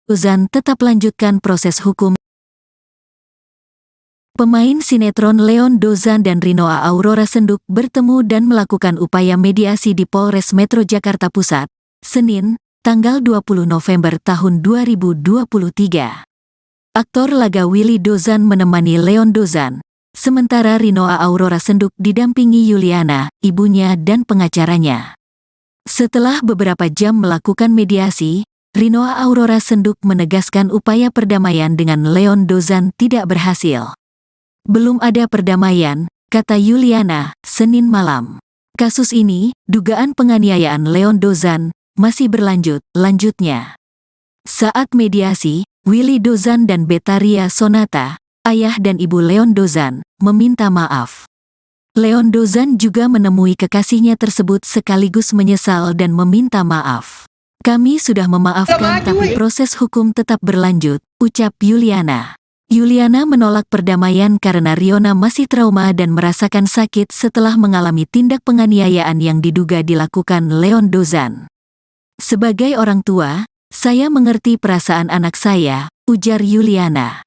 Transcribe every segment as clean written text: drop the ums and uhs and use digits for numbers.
Dozan tetap lanjutkan proses hukum. Pemain sinetron Leon Dozan dan Rinoa Aurora Senduk bertemu dan melakukan upaya mediasi di Polres Metro Jakarta Pusat, Senin, tanggal 20 November tahun 2023. Aktor laga Willy Dozan menemani Leon Dozan, sementara Rinoa Aurora Senduk didampingi Yuliana, ibunya dan pengacaranya. Setelah beberapa jam melakukan mediasi, Rinoa Aurora Senduk menegaskan upaya perdamaian dengan Leon Dozan tidak berhasil. Belum ada perdamaian, kata Yuliana, Senin malam. Kasus ini, dugaan penganiayaan Leon Dozan, masih lanjutnya. Saat mediasi, Willy Dozan dan Betharia Sonata, ayah dan ibu Leon Dozan, meminta maaf. Leon Dozan juga menemui kekasihnya tersebut sekaligus menyesal dan meminta maaf. Kami sudah memaafkan tapi proses hukum tetap berlanjut, ucap Yuliana. Yuliana menolak perdamaian karena Riona masih trauma dan merasakan sakit setelah mengalami tindak penganiayaan yang diduga dilakukan Leon Dozan. Sebagai orang tua, saya mengerti perasaan anak saya, ujar Yuliana.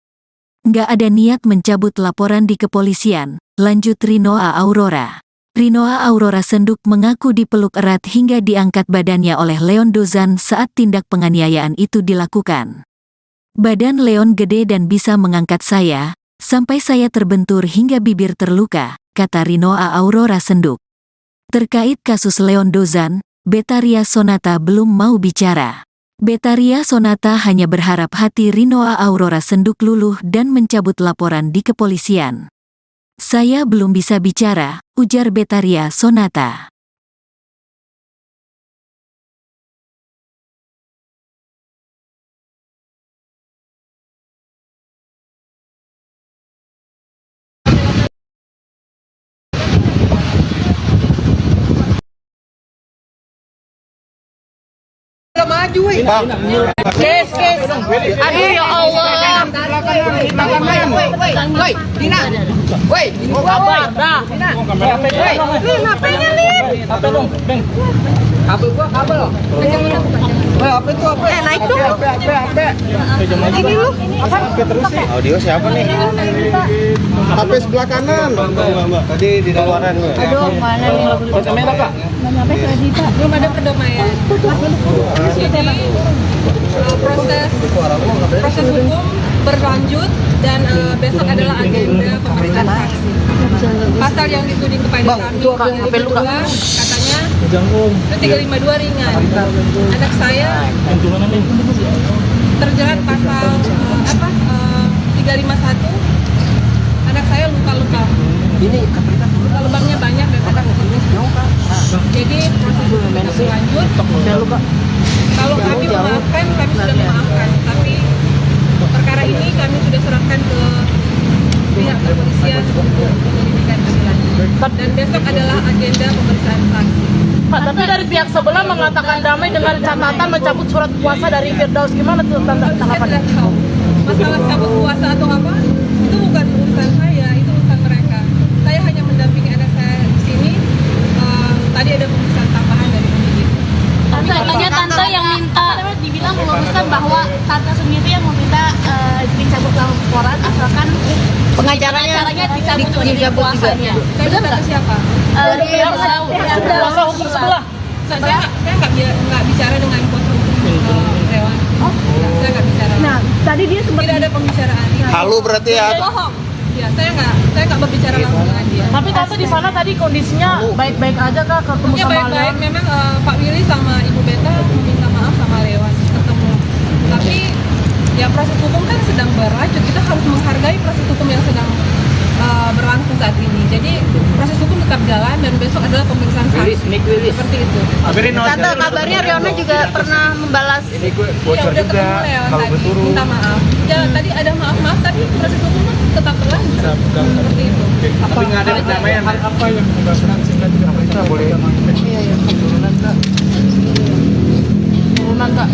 Nggak ada niat mencabut laporan di kepolisian, lanjut Rinoa Aurora. Rinoa Aurora Senduk mengaku dipeluk erat hingga diangkat badannya oleh Leon Dozan saat tindak penganiayaan itu dilakukan. Badan Leon gede dan bisa mengangkat saya, sampai saya terbentur hingga bibir terluka, kata Rinoa Aurora Senduk. Terkait kasus Leon Dozan, Betharia Sonata belum mau bicara. Betharia Sonata hanya berharap hati Rinoa Aurora Senduk luluh dan mencabut laporan di kepolisian. Saya belum bisa bicara, ujar Betharia Sonata. Maju, kes. Aduh ya Allah. Woi, Dina. Woi, mau kabar dah. Dina. Nih, ngapainnya nih? Apa dong? Kabel gua kabel. Apa itu apa? Naik dong. Ini lu. HP terus sih. Audio siapa nih? HP sebelah kanan. Mbak. Tadi di luaran. Aduh, mana nih? Kamera, Kak. Sampai Radita. Belum ada perdamaian. Jadi proses hukum berlanjut dan besok adalah agenda pemeriksaan saksi. Pasal yang dituding kepada kami yang kedua katanya itu 352 ringan. Anak saya terjerat pasal 351. Anak saya luka-luka. Ini luka-lukanya banyak dan ada keseluruhan. Jadi proses hukum berlanjut. Kalau kami memaafkan, kami sudah memaafkan. Tapi perkara ini kami sudah serahkan ke pihak kepolisian untuk penyelidikan lebih lanjut. Dan besok adalah agenda pemeriksaan saksi. Pak, tapi dari pihak sebelah mengatakan damai dengan catatan mencabut surat kuasa dari Firdaus. Gimana tuh tanggapannya? Saya tidak tahu. Masalah cabut kuasa atau apa, itu bukan urusan saya, itu urusan mereka. Saya hanya mendampingi anak saya di sini. Tadi ada pemeriksaan tambahan dari penyidik. Tante yang minta dibilang meluruskan bahwa tante sendiri yang meminta dicabut laporan asalkan pengacaranya dicabut kuasanya. Benar nggak siapa? Kuasa hukum sebelah. Saya nggak bicara dengan kuasa hukum Dewan. Saya nggak bicara. Nah, tadi dia sempat tidak ada pembicaraan. Halu berarti ya? Bohong. Ya, saya nggak berbicara langsung dengan dia. Tapi tante di sana tadi kondisinya baik-baik aja kak ketemu Ya sama baik-baik. Leon? Memang Pak Willy sama Ibu Beta meminta maaf sama Leon ketemu. Tapi ya proses hukum kan sedang berlanjut. Kita harus menghargai proses hukum yang sedang berlangsung saat ini. Jadi proses hukum tetap jalan dan besok adalah pemeriksaan saksi. Seperti itu. Tante kabarnya Riona juga pernah membalas. Ya udah ketemu Leon tadi minta maaf. Ya tadi ada maaf-maaf tapi proses hukum tetap berlanjut. Seperti itu. Tapi nggak ada perdamaian. Apa yang menyebabkan sehingga tidak bisa boleh? Iya. Turunan kak.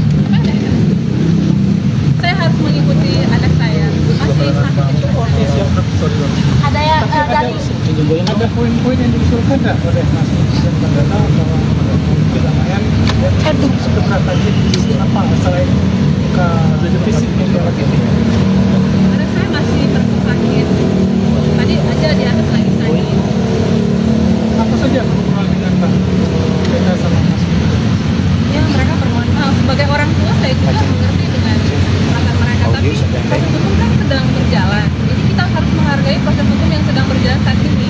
Saya harus mengikuti anak saya. Masih sakit itu. Ada ya dari Ada poin-poin yang diusulkan nggak oleh Mas Presiden bahwa perdamaian itu sebenarnya apa masalah ini? luka fisik yang dia lagi. Karena saya masih terasa sakit. Tadi aja di atas lagi sakit. Apa saja kekurangan dengan Pak Beda sama Mas? Ya mereka bermohon maaf. Sebagai orang tua saya juga mengerti dengan perasaan mereka. Tapi proses hukum kan sedang berjalan. Jadi kita harus menghargai proses hukum yang sedang berjalan saat ini.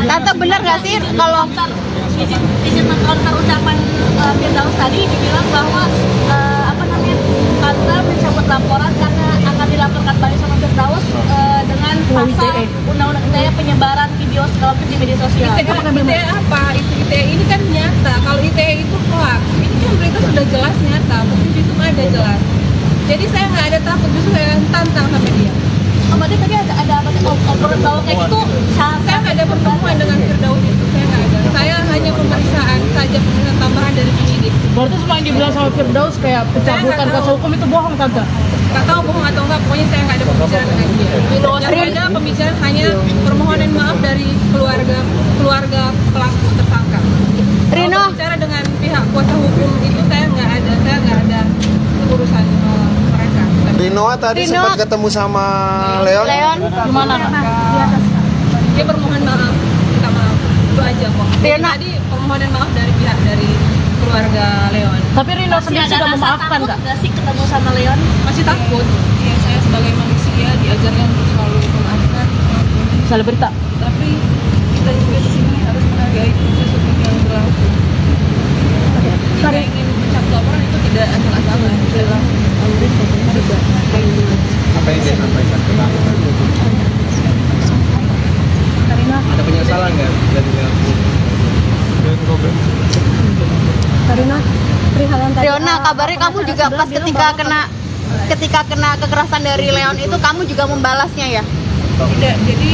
Tante benar nggak sih kalau izin mengcounter ucapan Firdaus tadi dibilang bahwa Tante mencabut laporan karena akan dilaporkan balik sama Firdaus dengan pasal undang-undang ITE penyebaran video segala macam di media sosial. ITE apa? ITE ini kan nyata. Kalau ITE itu hoax. Ini kan berita sudah jelas nyata. Bukti visum ada jelas. Jadi saya nggak ada takut, justru saya tantang sama dia. Oh, berarti tadi ada obrolan bahwa kayak gitu. Saya nggak ada pertemuan dengan Firdaus itu, saya nggak ada. Saya hanya pemeriksaan saja, pemeriksaan tambahan dari penyidik. Berarti semua yang dibilang sama Firdaus kayak pencabutan kuasa hukum itu bohong, Tante? Nggak tahu bohong atau enggak, pokoknya saya nggak ada pembicaraan dengan dia. Yang ada pembicaraan hanya permohonan maaf dari keluarga pelaku tersangka. Rino, Bicara dengan pihak kuasa hukum itu saya nggak ada urusan mereka. Rinoa tadi sempat ketemu sama Leon. Gimana? Dia bermohon maaf, minta maaf, itu aja kok. Jadi tadi permohonan maaf dari pihak dari keluarga Leon. Tapi Rino sendiri sudah memaafkan nggak? Nggak sih ketemu sama Leon? Masih takut. Ya saya sebagai manusia diajarkan untuk selalu memaafkan. Salah berita. Tapi kita juga di sini harus menghargai proses hukum yang berlangsung. Jika ingin mencabut laporan itu tidak asal-asalan. Apa yang dia sampaikan ke kamu? Ada penyesalan nggak dari Riona, kabarnya kamu juga pas ketika kena kekerasan dari Leon itu kamu juga membalasnya ya? Tidak, jadi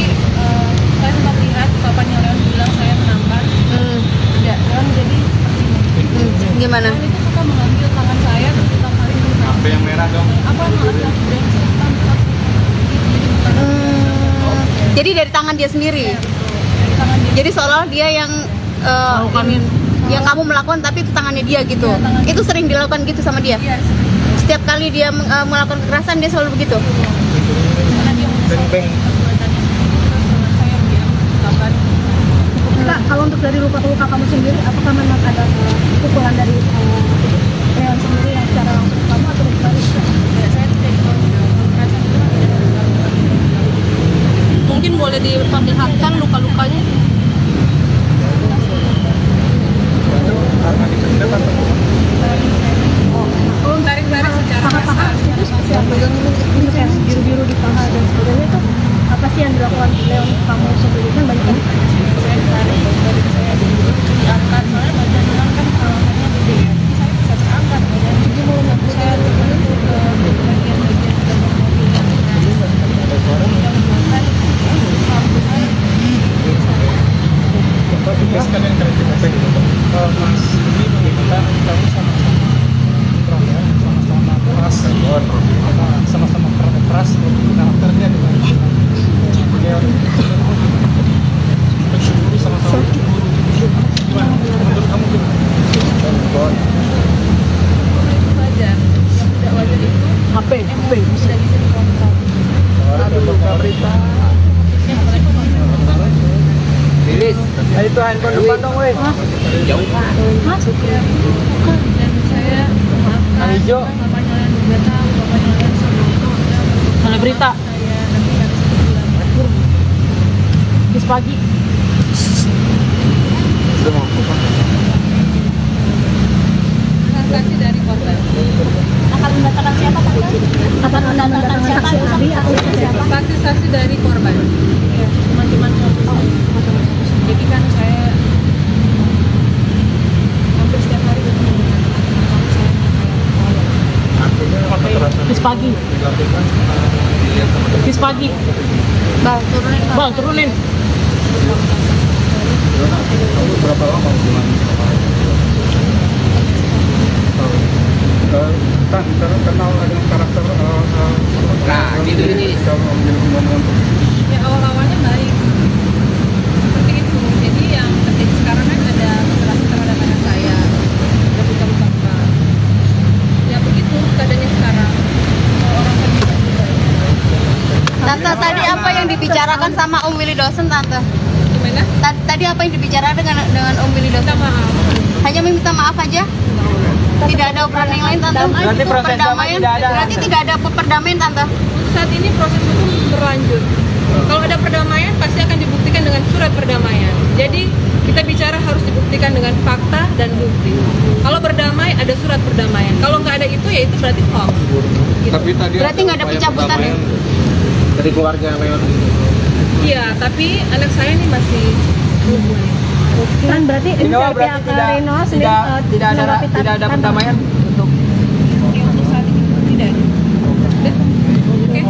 saya sempat lihat bapaknya Leon bilang saya menampar. Tidak, Leon jadi Gimana? Leon itu suka mengambil tangan saya terus ditamparin di HP yang merah dong. apa maaf Jadi dari tangan dia sendiri. dari tangan dia. Jadi seolah dia yang yang kamu melakukan tapi itu tangannya dia gitu. Itu sering dilakukan gitu sama dia. Iya, Setiap kali dia melakukan kekerasan dia selalu begitu. karena dia menyesal perbuatannya. Terus tangan saya dia tampar. Kak, kalau untuk dari luka-luka kamu sendiri, apakah memang ada pukulan dari Leon sendiri yang secara langsung kamu atau sebaliknya? Ya, saya tidak tahu kekerasan itu tidak ada. Mungkin boleh diperlihatkan luka-lukanya. Tarik-tarik secara kasar. Itu seperti apa? Untuk yang biru-biru di paha dan sebagainya itu apa sih yang dilakukan Leon kamu sendiri kan banyak yang Saya tarik, saya diangkat, soalnya badan Leon kan hanya gede ya. Jadi saya bisa terangkat badan. Jadi mau saya turun ke bagian-bagian dalam mobilnya. Yang menyebabkan Tugas kalian Mas ini bagaimana kamu sama-sama keras karakternya dengan pencemburu sama-sama gimana menurut kamu itu wajar. Yang tidak wajar itu HP. tidak bisa dikontrol. Lilis, itu handphone depan dong, weh. Jauh. Dan saya memaafkan Hijau. bapaknya Leon juga tahu, bapaknya Leon sama itu Salah berita. saya nanti harus pulang. Bis pagi. Transaksi dari korban. Akan mendatangkan siapa Tante? Akan mendatangkan siapa? saksi atau siapa? Saksi-saksi dari korban. Ya, teman-teman kampus. Jadi kan saya hampir setiap hari bertemu dengan teman-teman saya. Bis pagi. Bis pagi. Bang, turunin Bang. Bang, turunin. Berapa lama hubungan kenal dengan karakter ini Ya awal-awalnya baik. Seperti itu. Jadi yang terjadi sekarang kan ada kekerasan terhadap anak saya. Ada luka-luka. Ya begitu keadaannya sekarang. yang dibicarakan sama Om Willy Dosen, Tante? Gimana? Tadi apa yang dibicarakan dengan Om Willy Dosen? Maaf. Hanya meminta maaf aja? Tidak ada operan yang lain, Tante? Berarti proses damai tidak ada. Berarti tidak ada perdamaian, Tante? Saat ini proses hukum berlanjut. Kalau ada perdamaian pasti akan dibuktikan dengan surat perdamaian. Jadi kita bicara harus dibuktikan dengan fakta dan bukti. Kalau berdamai ada surat perdamaian. Kalau nggak ada itu ya itu berarti hoax. Gitu. Tapi tadi Berarti nggak ada pencabutan ya? Dari keluarga Leon. Iya, tapi anak saya ini masih Kan berarti Rinoa dari berarti pihak Rinoa sendiri tidak ada perdamaian untuk untuk saat ini tidak ada. Oke.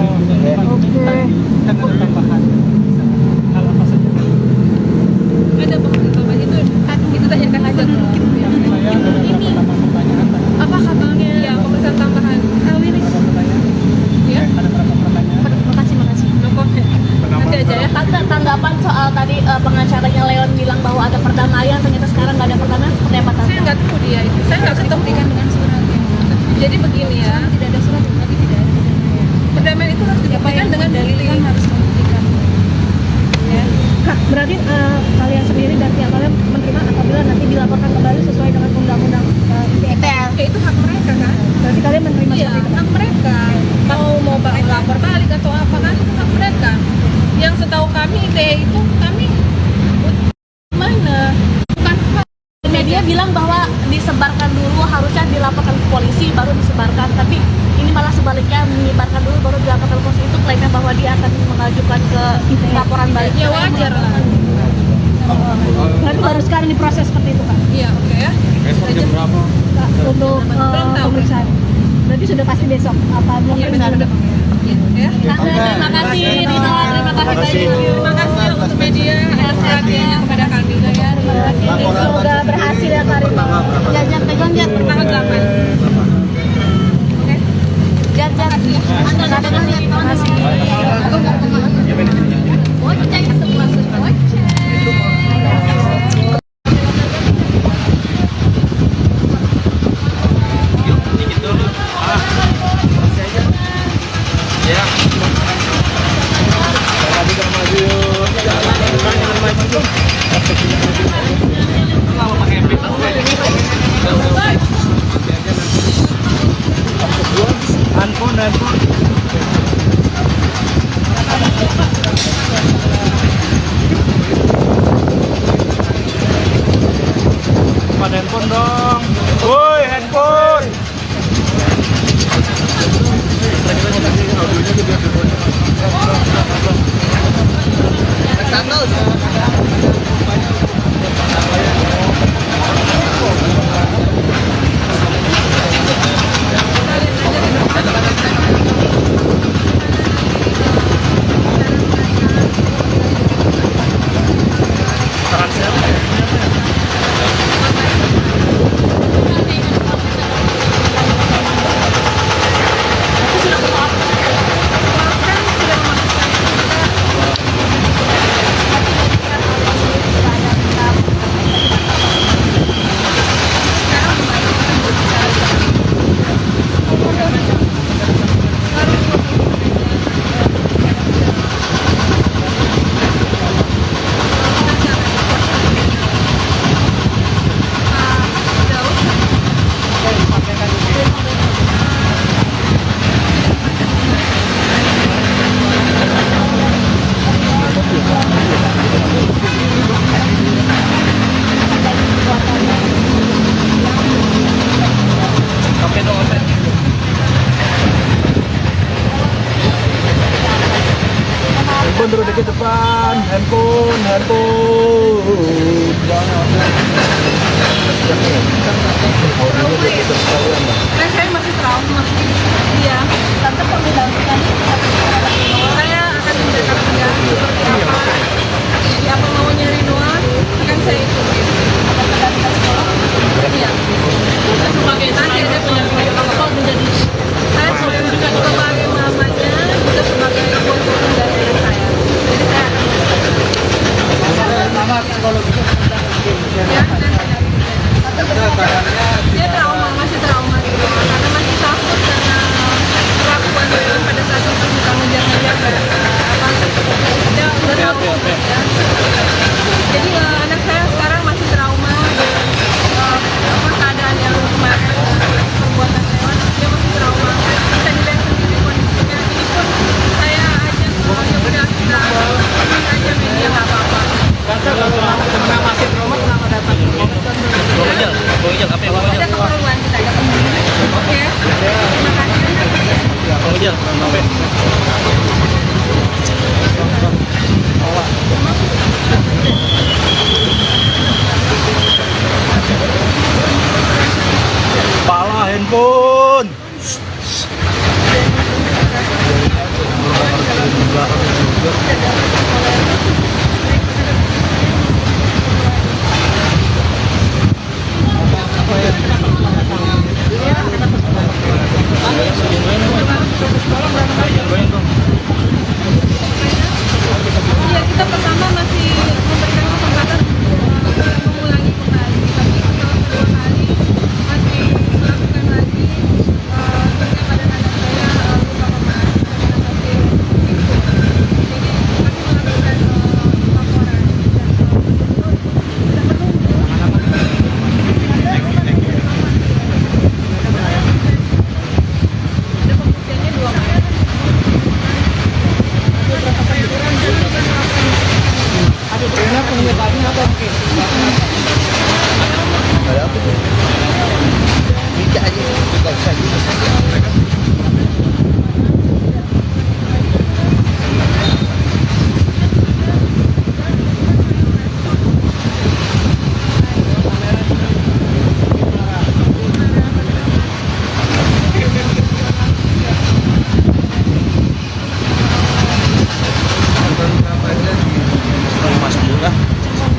Ada pemberitahuan itu tanyakan aja ke ini. Apa katanya? Ya, pemeriksaan tambahan. Wiris. Ya. Makasih. Nanti aja ya. Tante, tanggapan soal tadi pengacaranya Leon bilang bahwa ada perdamaian, ternyata sekarang nggak ada perdamaian, seperti apa, Tante? Saya nggak tahu dia itu. Saya nggak ketemu dengan suratnya. Jadi begini ya. Tidak ada surat, berarti tidak ada perdamaian. Perdamaian itu harus dibuktikan dengan dalil yang harus membuktikan. Ya. Kak, berarti kalian sendiri dan pihak kalian menerima apabila nanti dilaporkan kembali sesuai dengan undang-undang ITE. Ya itu hak mereka kan. Berarti kalian menerima Iya, seperti itu. hak mereka. Mau lapor balik atau apa kan itu hak mereka. Yang setahu kami ITE itu kami mana? Bukan hak. Media bilang bahwa disebarkan dulu, harusnya dilaporkan ke polisi baru disebarkan, tapi ini malah sebaliknya, menyebarkan dulu baru dilaporkan ke polisi. Itu klaimnya bahwa dia akan mengajukan ke laporan balik. Ya wajar lah. Berarti baru sekarang diproses seperti itu, Kak. Iya, oke ya. besok jam berapa? Kak, untuk Belum tahu. pemeriksaan. Berarti sudah pasti besok apa belum Iya, benar? benar. Ya. Terima kasih, Rino. Terima kasih banyak. Terima kasih untuk media atas perhatiannya kepada kami. Semoga berhasil ya, Kak Rino. Jat, pegang Jat. Tanggal 8. Jat. Terima kasih. Goceng sebelah goceng. Pada handphone dong. Woi, handphone. Handphone terus ke depan, handphone. Saya masih trauma. Iya. Tante pemilihan tadi Saya akan menjelaskan dia seperti apa. Siapa maunya Rinoa akan saya ikuti. Iya. Sebagai nanti ada penyampaian apa menjadi saya juga sebagai mamanya juga sebagai konsultan dari anak saya. Jadi saya Mama psikologi. ya dia trauma, masih trauma gitu karena masih takut karena perlakuan Leon pada saat itu suka ngejar-ngejar apa Ya, udah tahu. Ya. Jadi anak saya sekarang masih trauma dengan keadaan yang kemarin perbuatan hewan, dia masih trauma. Bisa dilihat sendiri kondisinya. Ini pun saya ajak ya udah kita aja media nggak apa-apa. Karena masih trauma kenapa datang? Ada keperluan kita ada keperluan. Oke. Terima kasih. Pala handphone. Iya, kita pertama masih memberikan kesempatan mengulangi kembali, tapi setelah kedua kali masih melakukan lagi terkait pada anak saya luka memar dan masih jadi masih melakukan laporan dan ada pembuktiannya 2 kali. Karena penyebabnya apa? Ada apa tuh? Bijak aja, juga bisa juga.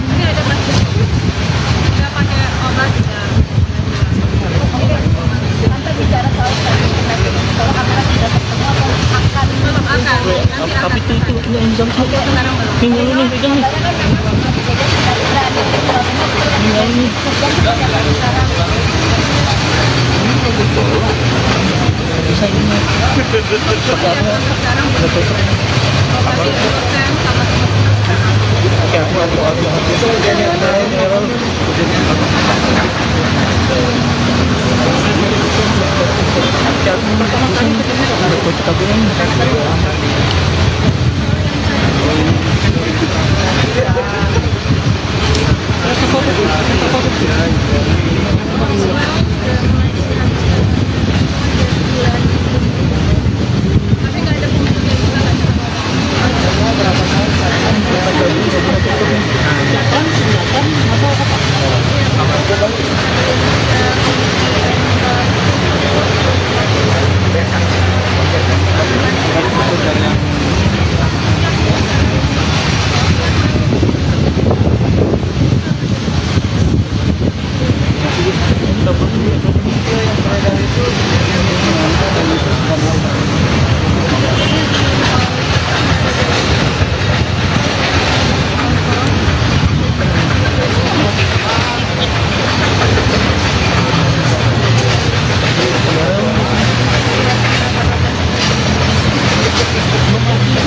Ini ada plastik. Nggak pakai obat juga. Tante bicara soal kalau kamera sudah ketemu atau akan Belum akan. Nanti akan. itu yang jam Oke, sekarang belum. tinggal ini pegang nih. Tinggal ini. Bisa ini. Sekarang belum. Lokasi dosen sama tapi nggak ada pembuktian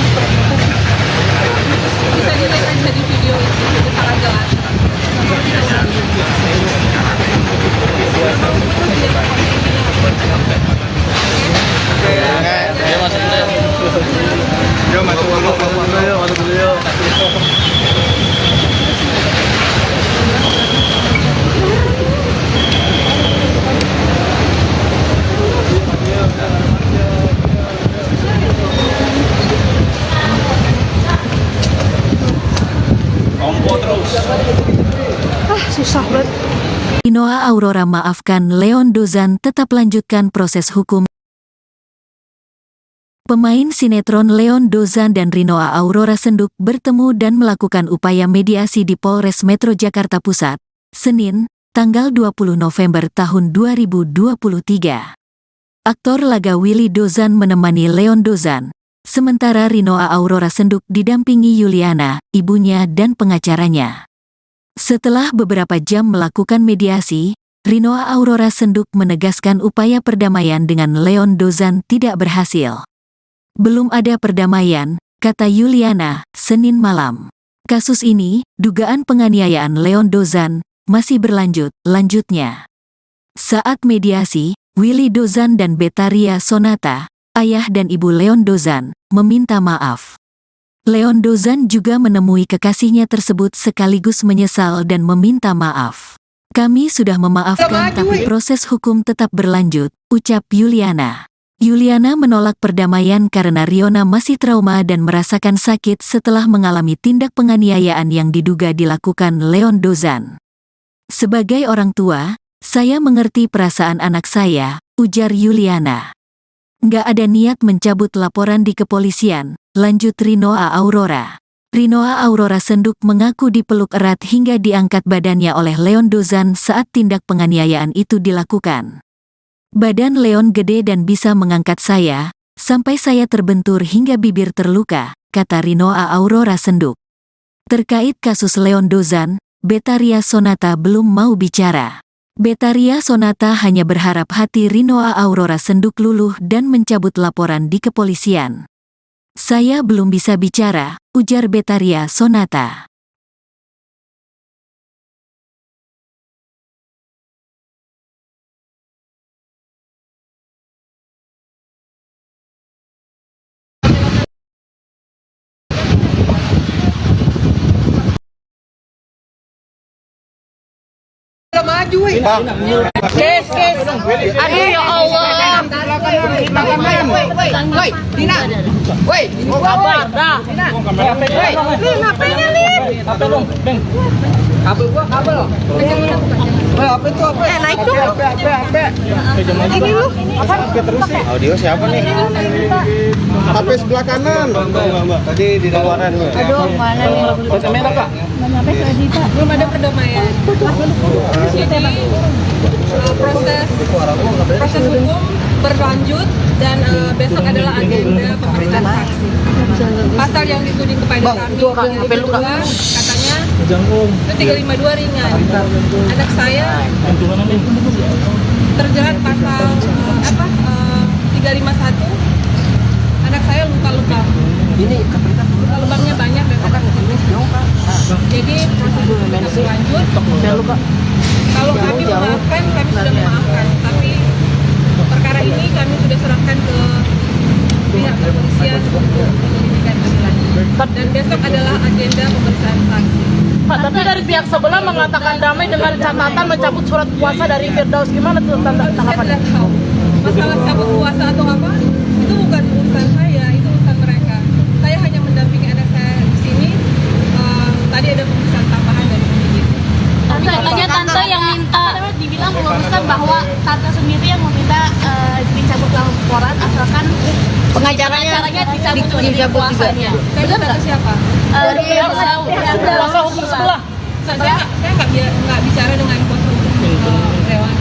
juga nggak ada. Bisa dilihat aja di video itu sangat jelas. susah banget. Rinoa Aurora maafkan Leon Dozan tetap lanjutkan proses hukum. Pemain sinetron Leon Dozan dan Rinoa Aurora Senduk bertemu dan melakukan upaya mediasi di Polres Metro Jakarta Pusat, Senin, tanggal 20 November tahun 2023. Aktor laga Willy Dozan menemani Leon Dozan, sementara Rinoa Aurora Senduk didampingi Yuliana, ibunya dan pengacaranya. Setelah beberapa jam melakukan mediasi, Rinoa Aurora Senduk menegaskan upaya perdamaian dengan Leon Dozan tidak berhasil. Belum ada perdamaian, kata Yuliana, Senin malam. Kasus ini, dugaan penganiayaan Leon Dozan, masih berlanjut. Lanjutnya, saat mediasi, Willy Dozan dan Betaria Sonata, ayah dan ibu Leon Dozan, meminta maaf. Leon Dozan juga menemui kekasihnya tersebut sekaligus menyesal dan meminta maaf. Kami sudah memaafkan tapi proses hukum tetap berlanjut, ucap Yuliana. Yuliana menolak perdamaian karena Riona masih trauma dan merasakan sakit setelah mengalami tindak penganiayaan yang diduga dilakukan Leon Dozan. Sebagai orang tua, saya mengerti perasaan anak saya, ujar Yuliana. Nggak ada niat mencabut laporan di kepolisian, lanjut Rinoa Aurora. Rinoa Aurora Senduk mengaku dipeluk erat hingga diangkat badannya oleh Leon Dozan saat tindak penganiayaan itu dilakukan. Badan Leon gede dan bisa mengangkat saya, sampai saya terbentur hingga bibir terluka, kata Rinoa Aurora Senduk. Terkait kasus Leon Dozan, Betaria Sonata belum mau bicara. Betaria Sonata hanya berharap hati Rinoa Aurora Senduk luluh dan mencabut laporan di kepolisian. Saya belum bisa bicara, ujar Betaria Sonata. Maju, kes. Aduh ya Allah. Woi, Dina. Woi, kabar dah. Dina. Woi, ngapainnya, Lin? Apa dong, Beng? Kabel gua, kabel. Apa itu apa? Naik dong. Ini lu. Apa? Terus sih. Audio siapa nih? HP sebelah kanan. Tadi di luaran. Aduh, mana nih? Kamera, Pak. Mana HP tadi, Pak? Belum ada perdamaian. Jadi proses hukum berlanjut dan besok adalah agenda pemeriksaan saksi. Pasal yang dituding kepada kami yang kedua, katanya itu 352 ringan. Anak saya terjerat pasal 351. Anak saya luka-luka. Luka-lukanya banyak dan ada jadi proses hukum berlanjut. Kalau kami memaafkan, kami sudah memaafkan. Tapi perkara ini kami sudah serahkan ke pihak kepolisian untuk penyelidikan lebih lanjut. Dan besok adalah agenda pemeriksaan saksi. Pak, tapi dari pihak sebelah mengatakan damai dengan catatan mencabut surat kuasa dari Firdaus. Gimana tuh Saya tanggapannya? tidak tahu. Masalah cabut kuasa atau apa, itu bukan urusan saya, itu urusan mereka. Saya hanya mendampingi anak saya di sini. Tadi ada pemeriksaan tambahan dari penyidik. Tante yang minta dibilang meluruskan bahwa tante sendiri yang meminta dicabut laporan asalkan pengacaranya dicabut kuasanya. Saya tante siapa? Dari yang tahu Kuasa hukum sebelah. Saya nggak bicara dengan kuasa hukum Dewan.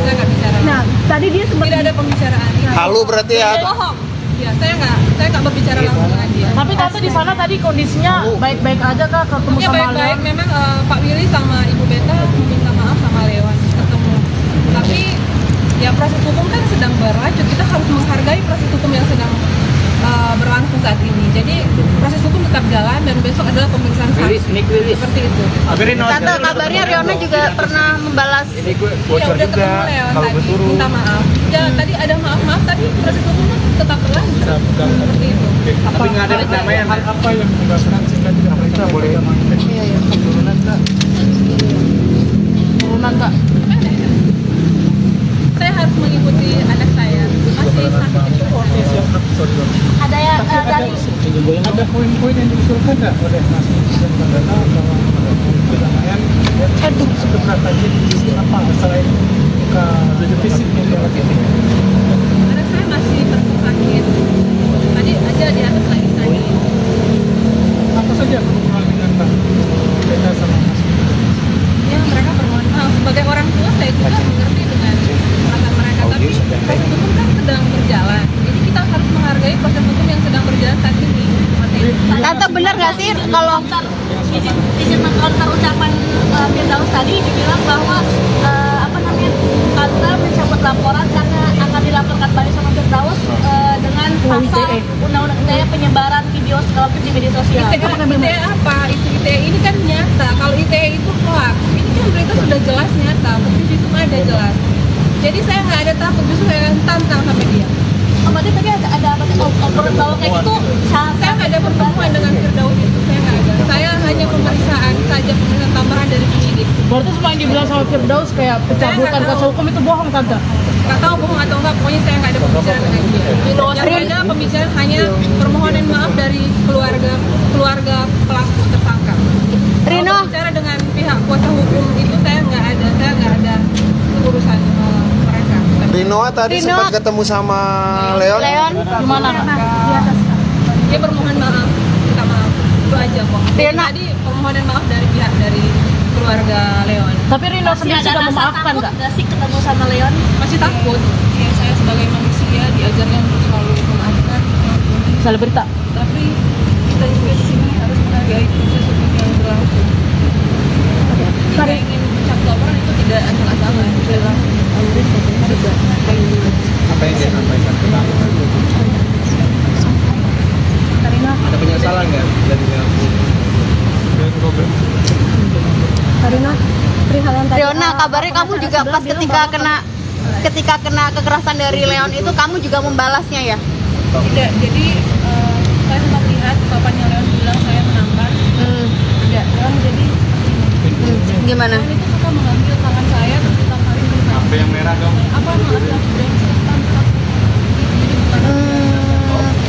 Saya nggak bicara. Nah, tadi dia sempat Tidak ada pembicaraan. Halu berarti ya. Bohong. Ya, saya nggak berbicara langsung dengan dia. Tapi tante di sana tadi kondisinya baik-baik aja kah ketemu Ya sama baik-baik, Leon? memang Pak Willy sama Ibu Beta meminta maaf sama Lewan ketemu. Tapi ya proses hukum kan sedang berlanjut, kita harus menghargai proses hukum yang sedang berlangsung saat ini. Jadi proses hukum tetap jalan dan besok adalah pemeriksaan saksi. Seperti itu. Tante kabarnya Riona juga pernah membalas. Ya udah ketemu Lewan tadi, minta maaf. Ya tadi ada maaf-maaf, tadi proses hukum kan tetap berlanjut. Seperti itu. Tapi nggak ada perdamaian. Apa yang menyebabkan sehingga tidak mereka boleh? Turunan, Kak. Saya harus mengikuti anak saya. Masih sakit. Ada ya dari Ada poin-poin yang diusulkan nggak oleh Mas Presiden Bandara bahwa perdamaian sebenarnya tadi apa selain luka fisik yang dialami? Anak saya masih sakit. Tadi aja di atas lagi sakit. Apa saja permohonan dengan Pak Beta sama Mas? Ya mereka bermohon maaf. Sebagai orang tua saya juga mengerti dengan perasaan mereka. Tapi proses hukum kan sedang berjalan. Jadi kita harus menghargai proses hukum yang sedang berjalan saat ini. Tante benar nggak sih kalau izin mengkonter ucapan Firdaus tadi dibilang bahwa Tante mencabut laporan karena akan dilaporkan balik sama Firdaus dengan pasal undang-undang ITE penyebaran video segala macam di media sosial. ITE apa? ITE ini kan nyata. Kalau ITE itu hoax, ini kan berita sudah jelas nyata. Bukti visum ada jelas. Jadi saya nggak ada takut, justru saya tantang sama dia. Oh, berarti tadi ada obrolan bahwa kayak gitu. Saya nggak ada pertemuan dengan Firdaus itu, saya nggak ada. Saya hanya pemeriksaan saja, pemeriksaan tambahan dari penyidik. Berarti semua yang dibilang sama Firdaus kayak pencabutan kuasa hukum itu bohong, Tante? Nggak tahu bohong atau enggak, pokoknya saya nggak ada pembicaraan dengan dia. Yang ada pembicaraan hanya permohonan maaf dari keluarga pelaku tersangka. Rino. Kalau bicara dengan pihak kuasa hukum itu saya nggak ada urusan mereka. Rinoa tadi Rino. sempat ketemu sama Leon. Gimana? Dia bermohon maaf, minta maaf, itu aja kok. Rino. Tadi permohonan maaf dari pihak dari keluarga Leon. Tapi Rino sendiri sudah memaafkan nggak? Nggak sih ketemu sama Leon? Masih takut. Ya saya sebagai manusia diajarkan untuk selalu memaafkan. Salah berita. Tapi kita juga di sini harus menghargai proses hukum yang berlangsung. Jika ingin mencap laporan itu tidak ada masalah. Apa yang dia sampaikan ke kamu? Ada penyesalan nggak dari Karina, perihal yang tadi. Riona, kabarnya kamu juga pas ketika kena kekerasan dari Leon itu kamu juga membalasnya ya? Tidak, jadi saya sempat lihat bapaknya Leon bilang saya menampar. Tidak, Leon jadi Gimana? Leon itu suka mengambil tangan saya terus ditamparin ke saya. Apa yang merah dong? Apa maaf brengsek tampar.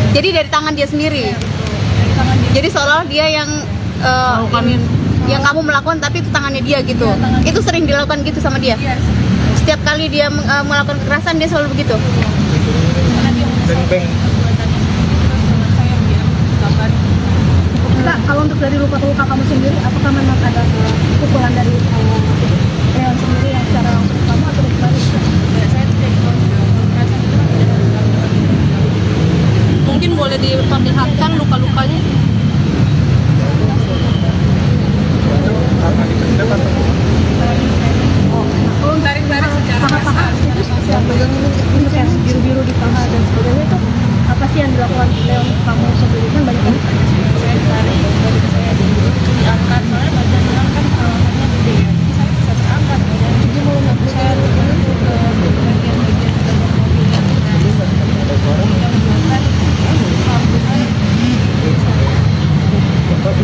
Jadi dari tangan dia sendiri. Dari tangan dia. Jadi seolah dia yang yang kamu melakukan tapi itu tangannya dia gitu. Iya, tangan dia. Itu sering dilakukan gitu sama dia. Iya, Setiap kali dia melakukan kekerasan dia selalu begitu. karena dia Beng-beng. perbuatannya sama saya dia tampar. Kak, kalau untuk dari luka-luka kamu sendiri, apakah memang ada pukulan dari Leon sendiri yang secara langsung ke kamu atau dari Ya, saya tidak tahu kekerasan itu tidak harus dilakukan. Mungkin boleh diperlihatkan luka-lukanya. Oh, tarik-tarik secara kasar. itu seperti apa? Untuk yang biru-biru di paha dan sebagainya itu apa sih yang dilakukan Leon ke kamu sendiri? Kan banyak yang Saya tarik dari saya diangkat, soalnya badan Leon kan alamatnya gede ya. Jadi saya bisa terangkat badan. Jadi mau saya turun ke bagian-bagian dalam mobil yang yang menyebabkan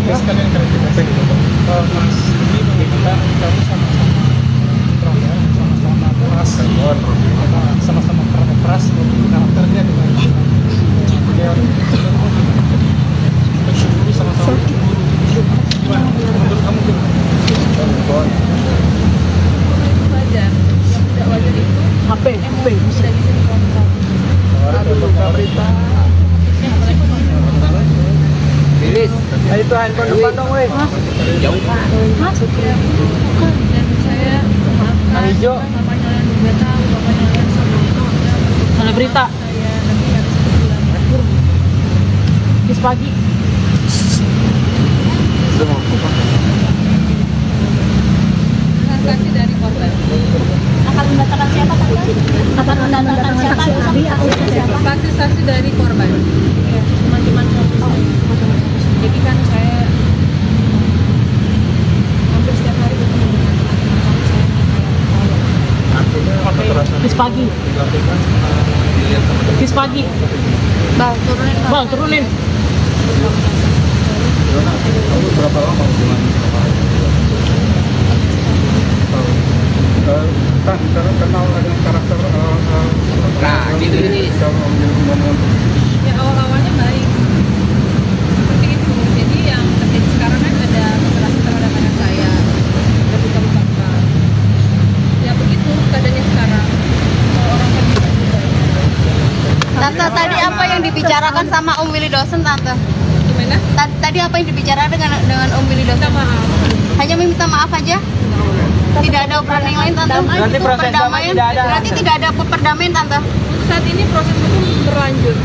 Terus kalian klarifikasi Mas ini bagaimana kamu sama-sama ya, sama-sama keras, sama-sama keras karakternya dengan Leon. Mencuri sama-sama mencuri. Gimana? Menurut kamu gimana? itu wajar. Yang tidak wajar itu HP. tidak bisa dikontrol. Lilis. Itu handphone depan dong, weh. Jauh. Dan saya memaafkan Hijau. bapaknya Leon juga tahu, bapaknya Leon sama Salah berita. saya tapi harus diulangi. Bis pagi. Transaksi dari korban. Akan mendatangkan siapa tante? Akan mendatangkan siapa? Abi atau siapa? Saksi-saksi dari korban. Ya, teman-teman suami saya. Jadi kan saya hampir setiap hari bertemu dengan teman-teman saya. Bis pagi. Bis pagi. Bang, turunin Bang. Bang, turunin. Kamu berapa lama hubungan sama Karena kenal dengan karakter Nah, gitu ini. Ya awal-awalnya baik. Seperti itu. Jadi yang terjadi sekarang kan ada kekerasan terhadap anak saya. Ada luka-luka. Ya begitu keadaannya sekarang. Kalau orang kan bisa juga. Tante, tadi apa yang dibicarakan sama Om Willy Dosen, Tante? Gimana? Tadi apa yang dibicarakan dengan Om Willy Minta Dosen? maaf. Hanya meminta maaf aja? Tidak ada obrolan yang lain, Tante? Berarti Itu proses damai perdamaian? tidak ada. Berarti tidak ada perdamaian, Tante? Saat ini proses hukum berlanjut.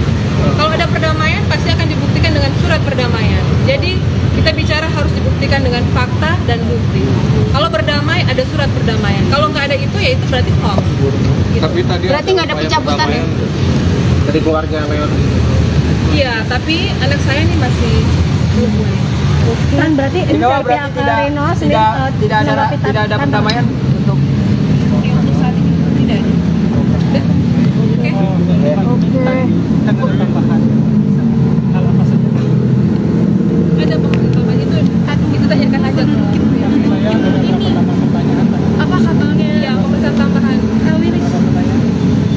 Kalau ada perdamaian pasti akan dibuktikan dengan surat perdamaian. Jadi kita bicara harus dibuktikan dengan fakta dan bukti. Kalau berdamai ada surat perdamaian. Kalau nggak ada itu ya itu berarti hoax. Gitu. Tapi tadi Berarti nggak ada upaya pencabutan ya? perdamaian dari keluarga Leon. Iya, tapi anak saya ini masih belum boleh. Kan berarti ini dari pihak Reno sendiri tidak ada perdamaian untuk Untuk saat ini tidak ada. Udah? Oke. Kan ada tambahan. Hal apa saja? Ada pengumuman itu tanyakan aja ke Saya ada beberapa pertanyaan. apa katanya? Ya, pemeriksaan tambahan. Wiris.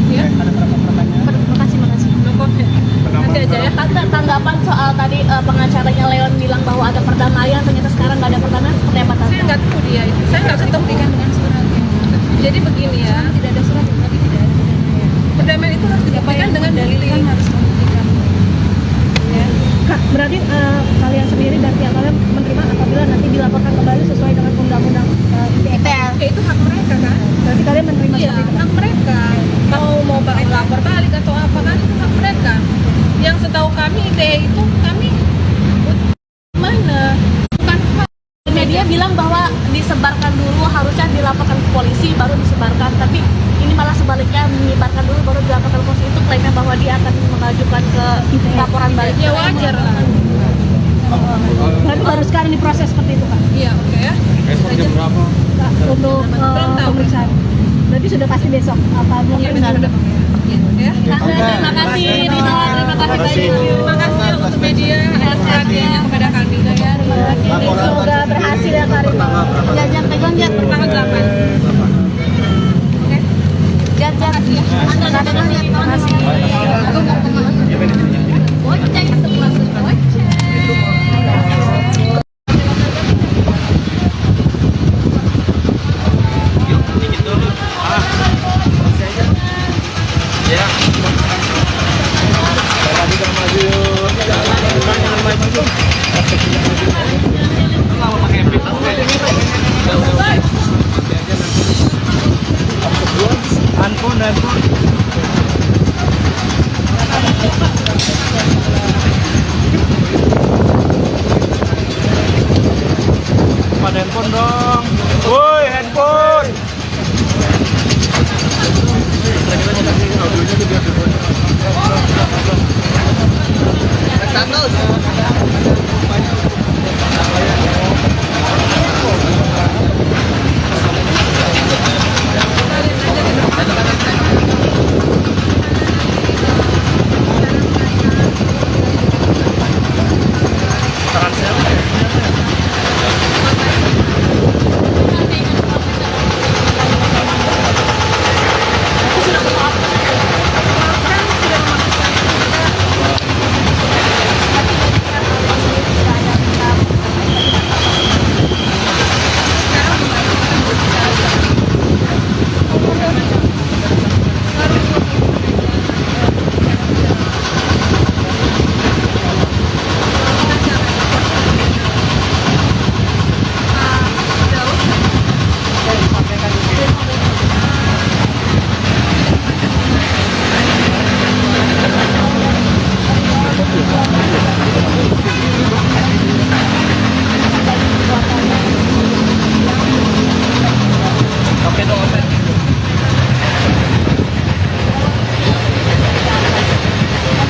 Ya, Ada beberapa pertanyaan. Makasih. no comment. Nanti aja ya. Tanggapan soal tadi pengacaranya Leon bilang bahwa ada perdamaian, ternyata sekarang nggak ada perdamaian, seperti apa tante? Saya nggak tahu dia itu. Saya nggak ketemu dengan suratnya. Jadi begini ya. Tidak ada surat, tapi tidak ada perdamaian. Perdamaian itu harus dibuktikan dengan dalil yang harus membuktikan. Ya. Kak, berarti kalian sendiri dan pihak kalian menerima apabila nanti dilaporkan kembali sesuai dengan undang-undang ITE. Oke, itu hak mereka kan? Berarti kalian menerima Iya, seperti itu. hak mereka. Mau balik lapor balik atau apa kan itu hak mereka. Yang setahu kami ITE itu kami mana? Bukan hak. Media bilang bahwa disebarkan dulu, harusnya dilaporkan ke polisi baru disebarkan, tapi ini malah sebaliknya, menyebarkan dulu baru dilaporkan ke polisi. Itu klaimnya bahwa dia akan mengajukan ke laporan balik. Ya wajar lah. Berarti baru sekarang diproses seperti itu, Kak. Iya, oke ya. Kak, untuk Belum tahu. pemeriksaan. Berarti sudah pasti besok apa Iya, pemeriksaan? benar. Ya. Terima kasih Rino, terima kasih banyak. Terima kasih untuk media atas perhatiannya kepada kami. Semoga berhasil ya, Kak Rino. Jajan pegang jar. Tanggal 8. Oke. Jajan. Terima kasih. Gocek termasuk gocek. Handphone. Pada handphone dong. Woi, handphone.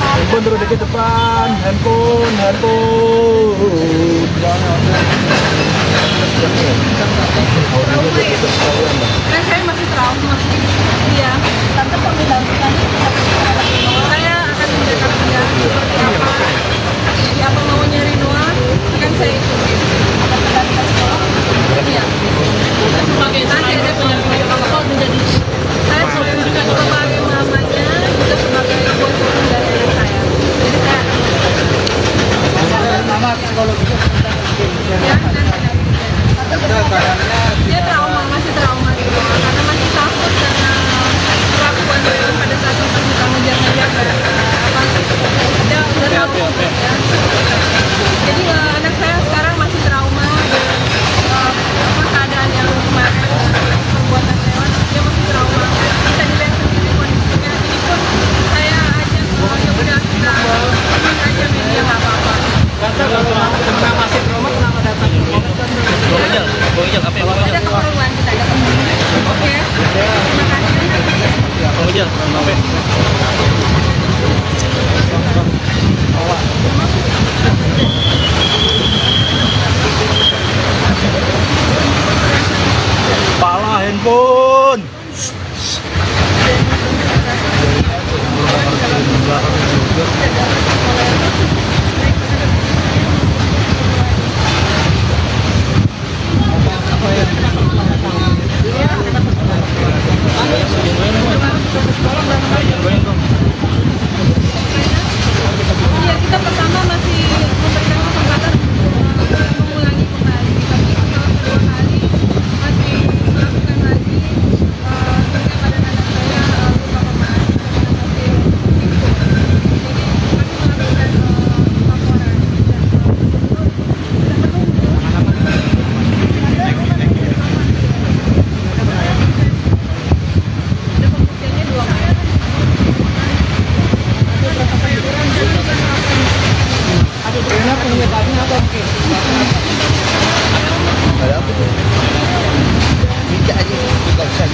Handphone terus dikit depan, handphone. Kan saya masih trauma. Iya. Tante perlu dampingan. Saya akan menjaga dia seperti apa. Seperti apa maunya Rinoa akan saya ikuti. Iya. Sebagai nanti ada pendampingan apa menjadi saya sebagai mamanya juga sebagai ibu dari anak saya. Jadi saya Mama psikologinya ya dia trauma, masih trauma gitu karena masih takut karena perlakuan beliau pada saat itu suka ngejar-ngejar dia udah tahu ya. Jadi anak saya sekarang masih trauma dan keadaan yang kemarin perbuatan lewat dia masih trauma, bisa dilihat sendiri kondisinya. Ini pun saya ajak ya udah kita aja media nggak apa-apa. masih trauma kenapa datang? Ada keperluan kita ada keperluan. Oke. Terima kasih. ampun. Iya, kita pertama masih memberikan kesempatan mengulangi kembali, tapi setelah kedua kali masih melakukan lagi sehingga pada anak saya luka pemaaf masih timbul. Jadi kami melakukan laporan dan pembuktiannya 2 kali. Ada apa tuh? Tidak aja, tidak usah.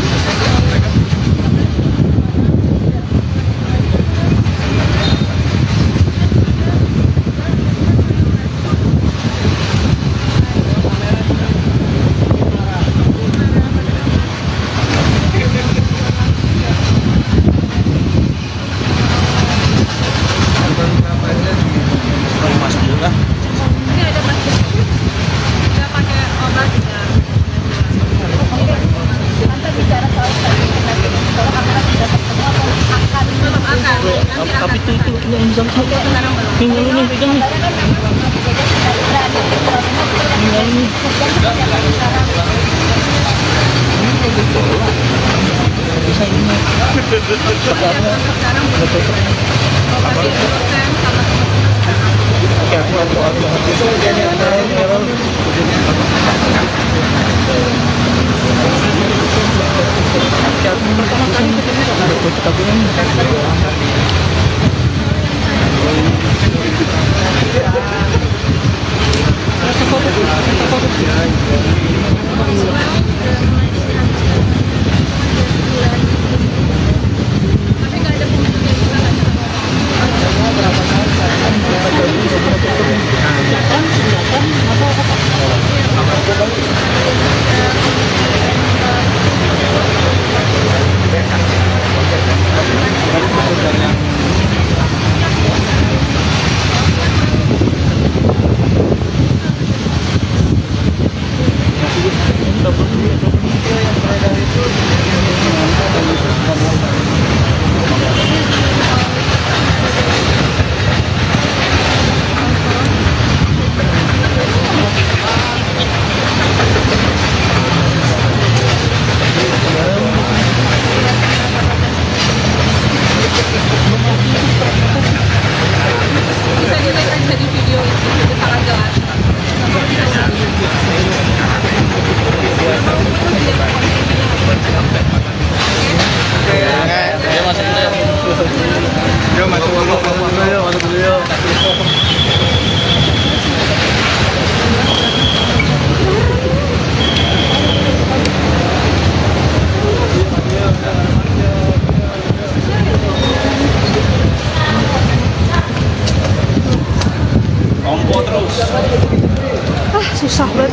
Ini ada masih nggak pakai obat juga. Tante bicara soal tadi nanti kalau akan sudah ketemu atau akan Belum akan. Nanti akan. itu yang bisa Sekarang belum. tinggal ini pegang nih. Tinggal ini. Bisa ini. Sekarang belum. Operasi dosen sama tapi nggak ada pembuktian juga nggak bisa di video itu sangat jelas. Dia masuk dulu. Dia masuk dulu. Ompo terus. Susah banget.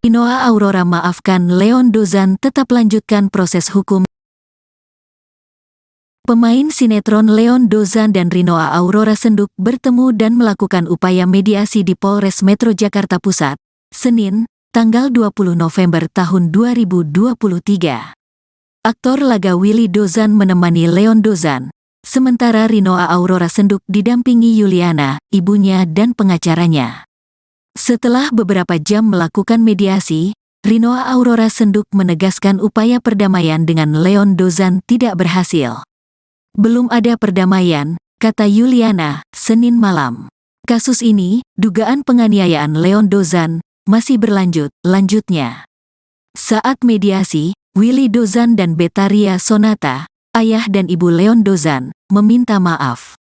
Rinoa Aurora maafkan Leon Dozan, tetap lanjutkan proses hukum. Pemain sinetron Leon Dozan dan Rinoa Aurora Senduk bertemu dan melakukan upaya mediasi di Polres Metro Jakarta Pusat, Senin, tanggal 20 November tahun 2023. Aktor laga Willy Dozan menemani Leon Dozan, sementara Rinoa Aurora Senduk didampingi Yuliana, ibunya dan pengacaranya. Setelah beberapa jam melakukan mediasi, Rinoa Aurora Senduk menegaskan upaya perdamaian dengan Leon Dozan tidak berhasil. Belum ada perdamaian, kata Yuliana, Senin malam. Kasus ini, dugaan penganiayaan Leon Dozan, masih lanjutnya. Saat mediasi, Willy Dozan dan Betaria Sonata, ayah dan ibu Leon Dozan, meminta maaf.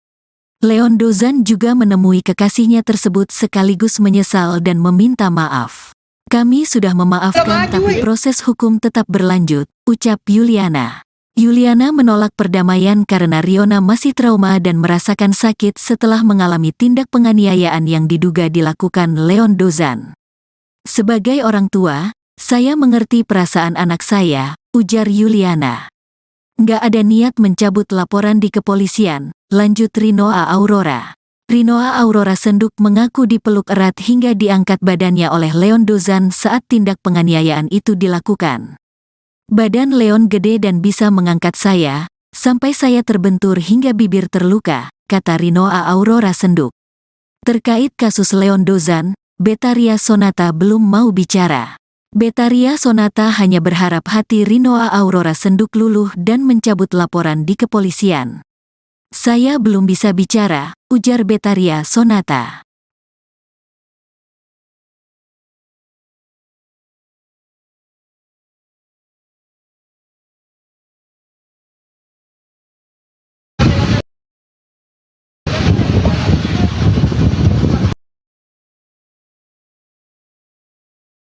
Leon Dozan juga menemui kekasihnya tersebut sekaligus menyesal dan meminta maaf. Kami sudah memaafkan tapi proses hukum tetap berlanjut, ucap Yuliana. Yuliana menolak perdamaian karena Riona masih trauma dan merasakan sakit setelah mengalami tindak penganiayaan yang diduga dilakukan Leon Dozan. Sebagai orang tua, saya mengerti perasaan anak saya, ujar Yuliana. Nggak ada niat mencabut laporan di kepolisian, lanjut Rinoa Aurora. Rinoa Aurora Senduk mengaku dipeluk erat hingga diangkat badannya oleh Leon Dozan saat tindak penganiayaan itu dilakukan. Badan Leon gede dan bisa mengangkat saya, sampai saya terbentur hingga bibir terluka, kata Rinoa Aurora Senduk. Terkait kasus Leon Dozan, Betharia Sonata belum mau bicara. Betharia Sonata hanya berharap hati Rinoa Aurora Senduk luluh dan mencabut laporan di kepolisian. Saya belum bisa bicara, ujar Betharia Sonata.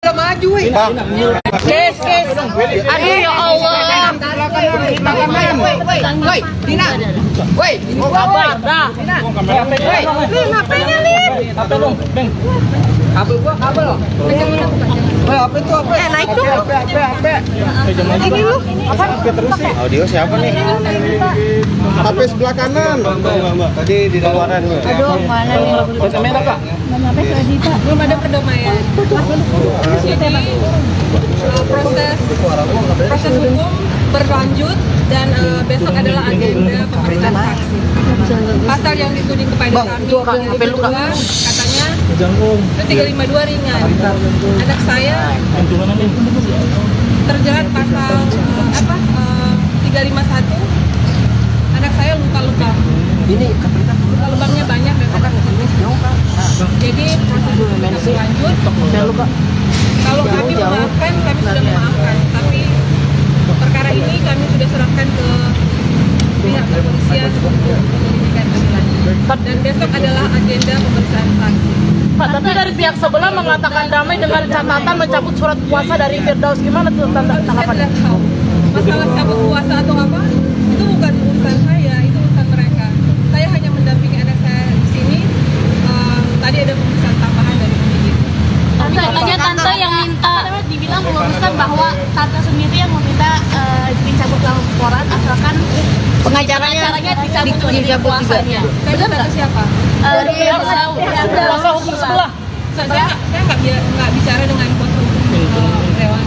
Udah maju, weh. Kes. Aduh ya Allah. Woi, Dina. Woi, Oh kabar dah. woi. Lin, HP-nya, Lin. Kabel gua, kabel loh. Woi, apa itu, apa? Naik dong. Ini lu. Audio siapa nih? HP sebelah kanan. Tadi di luaran. Aduh, mana nih? Kamera, Kak. Mana HP lagi, Pak? Belum ada perdamaian. Jadi proses hukum berlanjut dan besok adalah agenda pemeriksaan saksi. Pasal yang dituding kepada kami yang kedua katanya itu 352 ringan. Anak saya terjerat pasal 351. Anak saya luka-luka. Ini Luka-lukanya banyak dan ada jadi proses hukum berlanjut. Kalau kami memaafkan, kami sudah memaafkan. Tapi perkara ini kami sudah serahkan ke pihak kepolisian untuk penyelidikan lebih lanjut. Dan besok adalah agenda pemeriksaan saksi. Pak, tapi dari pihak sebelah mengatakan damai dengan catatan mencabut surat kuasa dari Firdaus. Gimana tuh Saya tanggapannya? tidak tahu masalah cabut kuasa atau apa. Itu bukan urusan saya, itu urusan mereka. Saya hanya mendampingi anak saya di sini. Tadi ada pemeriksaan tambahan dari penyidik. Tante yang minta dibilang meluruskan bahwa tante sendiri yang meminta dicabut laporan asalkan pengacaranya dicabut kuasanya. Benar nggak siapa? Dari yang tahu Kuasa hukum sebelah. Saya nggak bicara dengan kuasa hukum Dewan.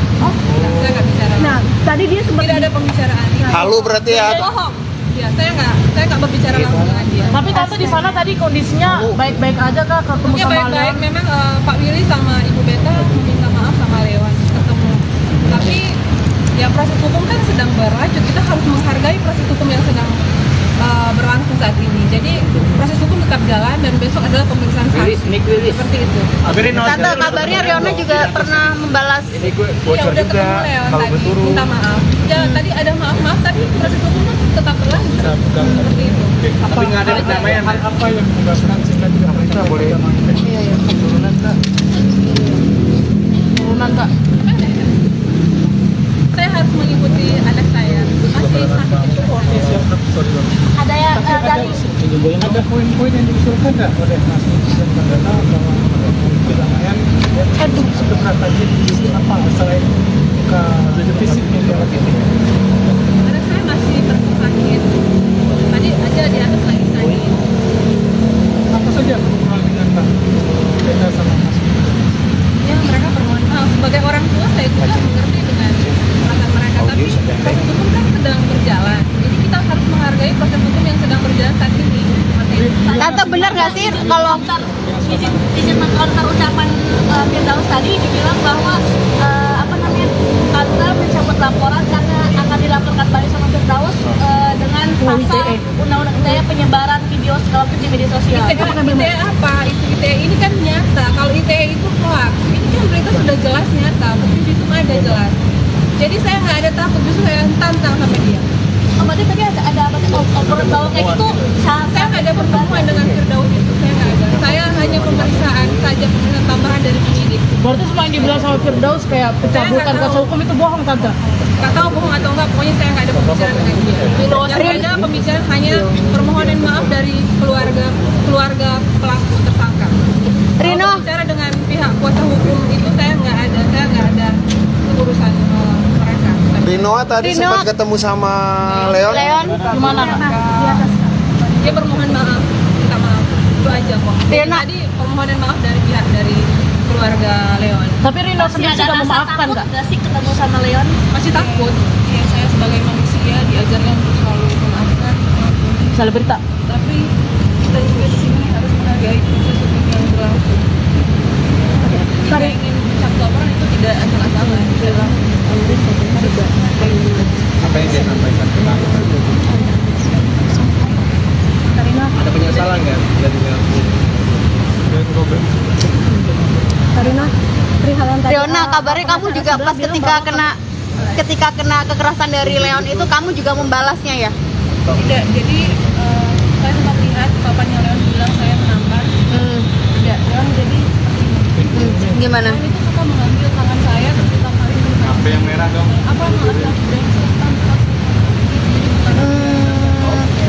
Saya nggak bicara. Nah, tadi dia sempat Tidak ada pembicaraan. Halu berarti ya. Bohong. Ya, saya nggak berbicara langsung dengan dia. Tapi tante di sana tadi kondisinya baik-baik aja kah ketemu Ya sama baik-baik, Leon? memang Pak Willy sama Ibu Beta meminta maaf sama Lewan ketemu. Tapi ya proses hukum kan sedang berlanjut, kita harus menghargai proses hukum yang sedang berlangsung saat ini. Jadi proses hukum tetap jalan dan besok adalah pemeriksaan saksi. Seperti itu. Tante kabarnya Riona juga pernah membalas. Ya udah ketemu Leon tadi, minta maaf. Ya tadi ada maaf-maaf, tapi proses hukum kan tetap berlanjut. Seperti itu. Tapi nggak ada perdamaian. Apa yang menyebabkan sehingga tidak mereka boleh turunan Kak? Turunan Kak. Saya harus mengikuti anak saya. Masih sakit. ada ya dari Ada poin-poin yang diusulkan nggak oleh Mas Presiden Mandala bahwa perdamaian sebenarnya tadi apa selain luka fisik yang dialami? Anak saya masih sakit. Tadi aja di atas lagi sakit. Apa saja permohonan dengan Pak Beta sama Mas? Ya mereka bermohon maaf. Sebagai orang tua saya juga mengerti dengan perasaan mereka. Tapi proses hukum kan sedang berjalan. Jadi kita harus menghargai proses hukum yang sedang berjalan saat ini. Seperti itu. Tante benar nggak sih kalau izin mengkonter ucapan Firdaus tadi dibilang bahwa tante mencabut laporan karena akan dilaporkan balik sama Firdaus dengan pasal undang-undang ITE penyebaran video segala macam di media sosial. ITE apa? ITE ini kan nyata. Kalau ITE itu hoax. Ini kan berita sudah jelas nyata. Bukti itu ada jelas. Jadi saya nggak ada takut, justru saya tantang sama dia. Berarti tadi ada obrolan bahwa kayak gitu Saya nggak ada pertemuan dengan Firdaus itu, saya nggak ada. Saya hanya pemeriksaan saja, pemeriksaan tambahan dari penyidik. Berarti semua yang dibilang sama Firdaus kayak pencabutan kuasa hukum itu bohong tante. Nggak tahu bohong atau enggak, pokoknya saya nggak ada pembicaraan dengan dia. Yang ada pembicaraan hanya permohonan maaf dari keluarga pelaku tersangka. Rino. Kalau bicara dengan pihak kuasa hukum itu saya nggak ada urusan mereka. Rinoa tadi sempat ketemu sama Leon. Gimana? Dia bermohon maaf, minta maaf, itu aja kok. Jadi tadi permohonan maaf dari pihak dari keluarga Leon. Tapi Rino sendiri sudah memaafkan nggak? Nggak sih ketemu sama Leon? Masih takut. Ya saya sebagai manusia diajarkan untuk selalu memaafkan. Salah berita. Tapi kita juga di sini harus menghargai proses hukum yang berlangsung. Kita ingin mencabut laporan itu tidak asal-asalan. Apa yang dia sampaikan ke kamu? Ada penyesalan nggak dari Leon? Karina, Riona, kabarnya kamu juga pas ketika kena kekerasan dari Leon itu kamu juga membalasnya ya? Tidak, jadi saya sempat lihat papanya Leon bilang saya menampar. Tidak, Leon jadi Gimana? Leon itu suka mengambil tangan saya terus ditamparin ke HP yang merah dong. apa mengambil bensin tampar.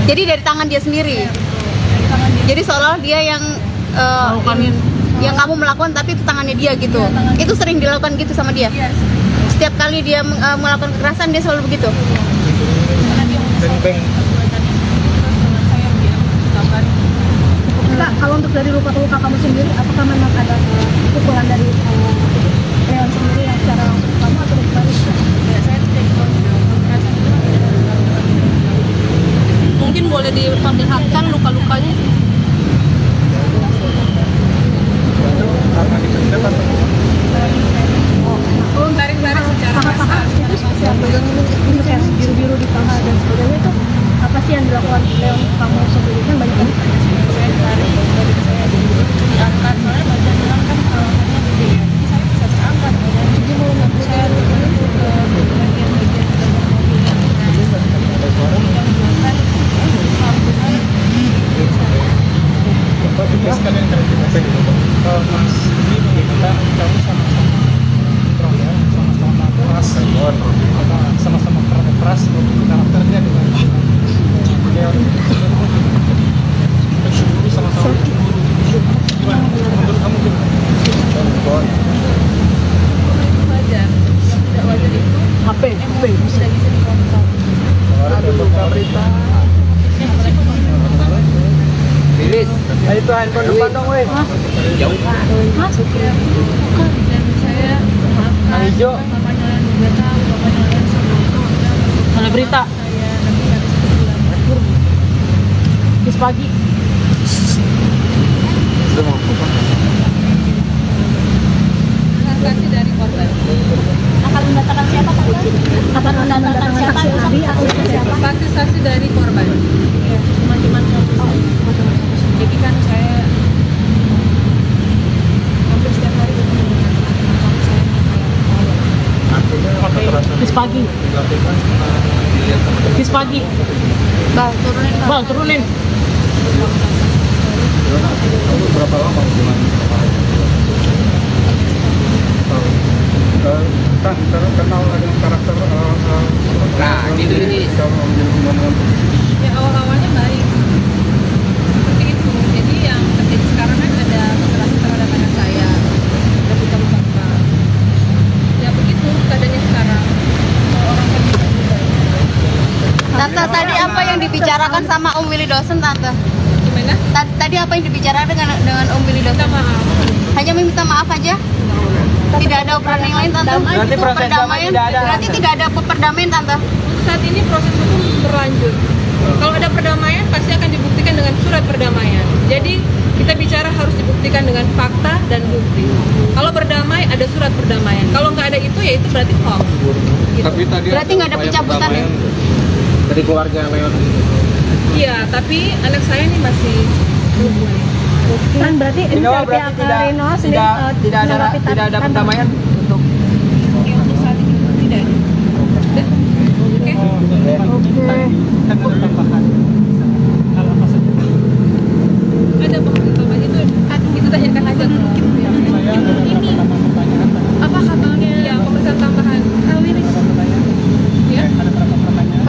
Jadi dari tangan dia sendiri. Dari tangan dia. Jadi seolah dia yang yang kamu melakukan tapi itu tangannya dia gitu. Itu sering dilakukan gitu sama dia. Iya, Setiap kali dia melakukan kekerasan dia selalu begitu. karena dia Beng. saya dia tamparin. Kak, kalau untuk dari luka-luka kamu sendiri, apakah memang ada pukulan dari Leon sendiri yang secara langsung ke kamu atau dari sebaliknya? Ya, saya tidak tahu kekerasan itu kan tidak ada. Mungkin boleh diperlihatkan luka-lukanya. Karena dicendek atau Tarik-tarik secara Paha-paha kasar. itu seperti apa? Untuk yang biru-biru di paha dan sebagainya itu apa sih yang dilakukan Leon ke kamu sendiri? Kan banyak yang Saya ditarik dari saya diangkat, soalnya badan bilang kan hanya gede ya, jadi saya bisa terangkat. Jadi mau ngambil saya turun ke bagian-bagian dalam mobil yang belakang sambungan. Bapak sekalian kalau kita Mas ini bagaimana kamu sama-sama ya, sama-sama keras, sama-sama keras karakternya dengan Leon. Pencemburu sama-sama pencemburu. Gimana? Menurut kamu gimana? Itu wajar, yang tidak wajar itu HP. emosi tidak bisa dikontrol. Lilis, ayo tuh handphone depan dong, weh. Jauh. Dan saya memaafkan Hijau. papanya Leon juga tahu, papanya Leon semua tahu. Salah berita. Saya nanti habis itu pulang. Bis pagi. Transaksi dari korban. Akan mendatangkan siapa tante? Akan mendatangkan siapa? Saksi-saksi dari korban. Ya, teman-teman jadi kan saya hampir setiap hari ketemu dengan teman saya Bis pagi. Bis pagi. Bang, turunin Bang. Bang, turunin. Berapa lama hubungan? Kenal dengan karakter Nah, ini. ya awal-awalnya baik seperti itu. Jadi yang terjadi sekarang kan ada kekerasan terhadap anak saya, ada luka-luka. Ya begitu keadaannya sekarang. Kalau orang kan bisa juga. Tante, tadi apa yang dibicarakan sama Om Willy Dosen, Tante? Gimana? Tadi apa yang dibicarakan dengan Om Willy Minta Dosen? maaf. Hanya meminta maaf aja? Tidak ada operan yang lain, Tante? Berarti Itu proses damai perdamaian? tidak ada. Berarti tidak ada perdamaian, Tante? Saat ini proses hukum berlanjut. Kalau ada perdamaian pasti akan dibuktikan dengan surat perdamaian. Jadi kita bicara harus dibuktikan dengan fakta dan bukti. Kalau berdamai ada surat perdamaian. Kalau nggak ada itu ya itu berarti hoax. Gitu. Tapi tadi Berarti nggak ada pencabutan ya? dari keluarga Leon. Iya, tapi anak saya ini masih belum. Kan berarti ini dari pihak Rino sendiri menanggapi tante. perdamaian untuk Ya, untuk saat ini tidak ada. Udah? Oke. Kan ada tambahan. Hal apa saja? Ada bang itu tanyakan aja ke Saya ada beberapa pertanyaan. apa kabarnya? Ya, pemeriksaan tambahan. Ya, Ada beberapa pertanyaan.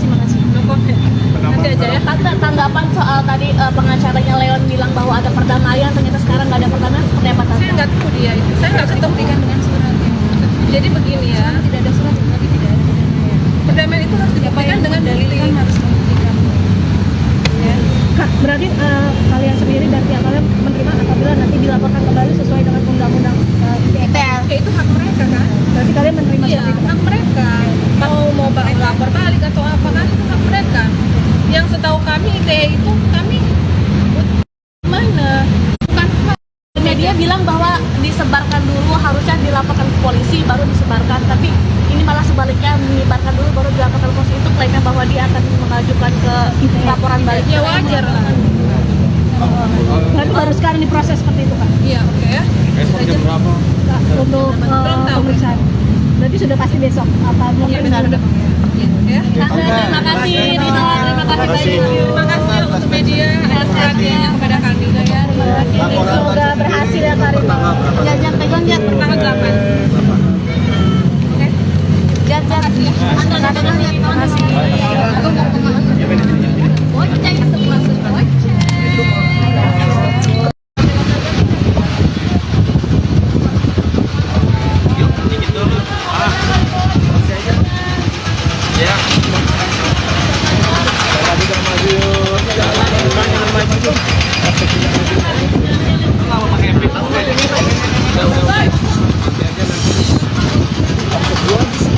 Makasih. no comment. Nanti aja ya. Tante, tanggapan soal tadi pengacaranya Leon bilang bahwa ada perdamaian, ternyata sekarang nggak ada perdamaian, seperti apa Saya tante? nggak tahu dia itu. Saya nggak ketemu dengan suratnya. Jadi begini ya. Tidak ada surat, tapi tidak ada perdamaian. disebarkan dulu, harusnya dilaporkan ke polisi baru disebarkan, tapi ini malah sebaliknya, menyebarkan dulu baru dilaporkan ke polisi. Itu klaimnya bahwa dia akan mengajukan ke laporan balik. Ya wajar lah. Berarti baru sekarang diproses seperti itu kan? Iya, oke ya. Besok jam berapa? Untuk Belum tahu. pemeriksaan. Berarti sudah pasti besok apa Iya, mungkin besok udah. Ya. Terima kasih Rino, terima kasih Bayu. Terima kasih untuk media atas perhatiannya kepada kami. semoga berhasil ya Kak Rino. Jat, pegang Jat. Tanggal 8. Jat, pegang Jat. Terima kasih.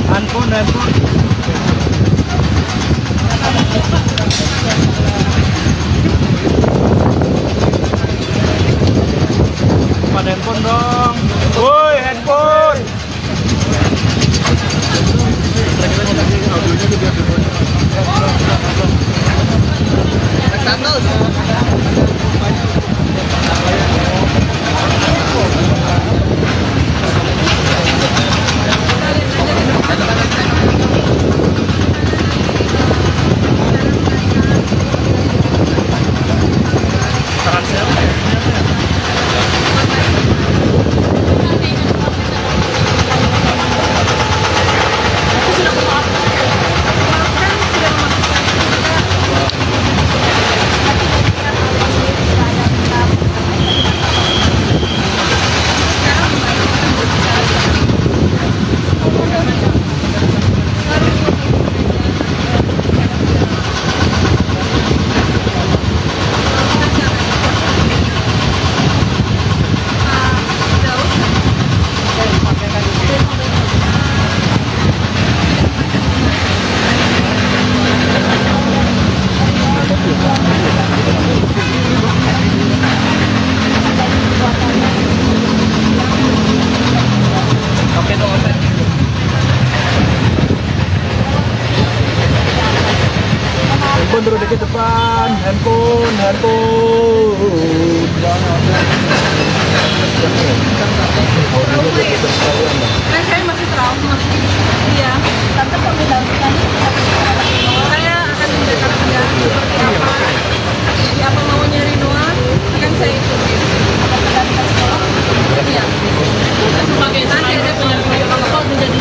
Handphone. Pada handphone dong. Woi, handphone. Handphone dulu dikit depan. Handphone. Kan saya masih trauma. Iya. Tante kok dilakukan? Saya akan menjelaskan seperti apa. Seperti apa maunya Rinoa akan saya ikuti. Iya. Sebagai nanti ada apa menjadi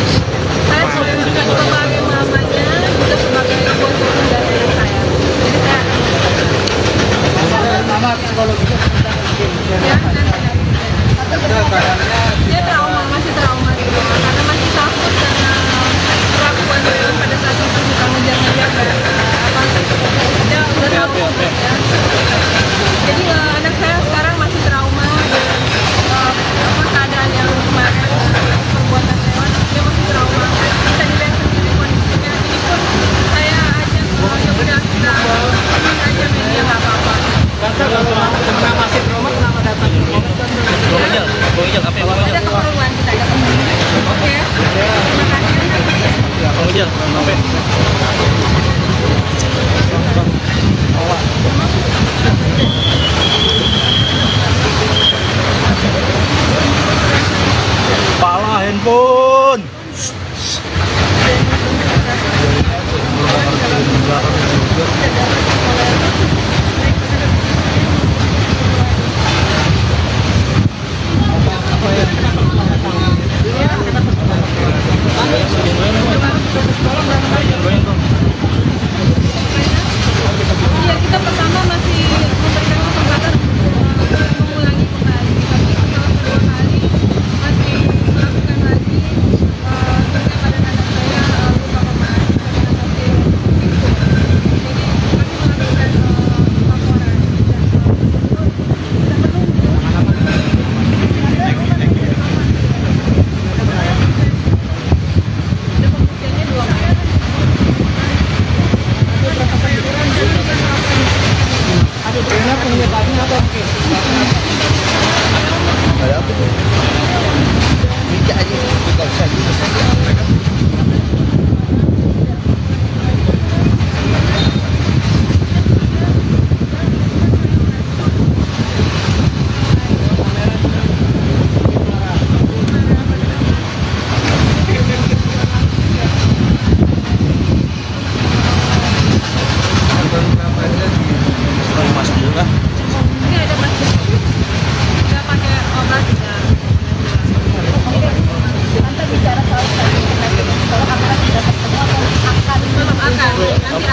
saya juga sebagai mamanya, juga sebagai konsultan dari anak saya. Jadi saya Mama psikologi. ya, dia trauma, masih trauma gitu karena masih takut karena perlakuan Leon pada saat itu suka ngejar-ngejar apa dia udah tahu ya. Jadi anak saya sekarang masih trauma dengan apa keadaan yang kemarin perbuatan Leon, dia masih trauma, bisa dilihat sendiri kondisinya. Ini pun saya ajak ya udah kita aja media nggak apa-apa. Karena masih trauma, kenapa datang ke sini? Ada keperluan kita ada keperluan. Oke ya. Terima kasih. Pala handphone. Iya, kita pertama masih memberikan kesempatan mengulangi kembali, tapi setelah kedua kali masih melakukan lagi terkait pada anak saya luka memar masih itu. Jadi kami melakukan laporan dan tersebut sudah menunggu pembuktiannya 2 kali. Iya, kita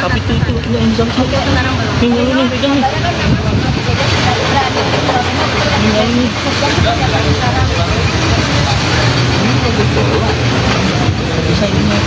Tapi itu yang bisa ini pegang nih. Ini. Bisa ini.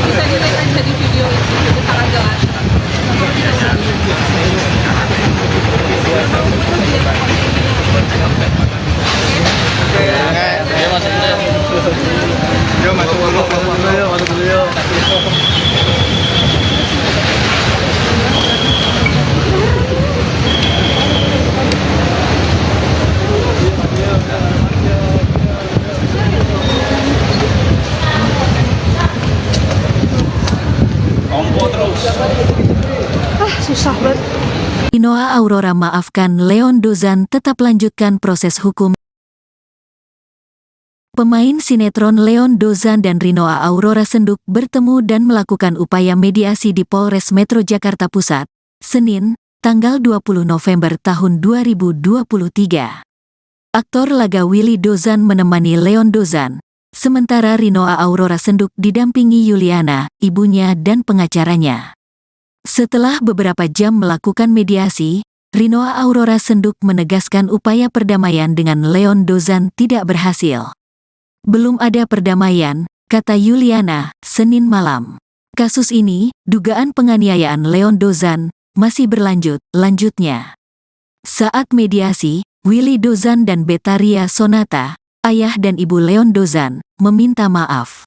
Bisa dilihat aja di video itu sangat jelas. Yo masuk dulu yuk. Susah banget. Rinoa Aurora maafkan Leon Dozan tetap lanjutkan proses hukum. Pemain sinetron Leon Dozan dan Rinoa Aurora Senduk bertemu dan melakukan upaya mediasi di Polres Metro Jakarta Pusat, Senin, tanggal 20 November tahun 2023. Aktor laga Willy Dozan menemani Leon Dozan, sementara Rinoa Aurora Senduk didampingi Yuliana, ibunya dan pengacaranya. Setelah beberapa jam melakukan mediasi, Rinoa Aurora Senduk menegaskan upaya perdamaian dengan Leon Dozan tidak berhasil. Belum ada perdamaian, kata Yuliana, Senin malam. Kasus ini, dugaan penganiayaan Leon Dozan, masih berlanjut, lanjutnya. Saat mediasi, Willy Dozan dan Betaria Sonata, ayah dan ibu Leon Dozan, meminta maaf.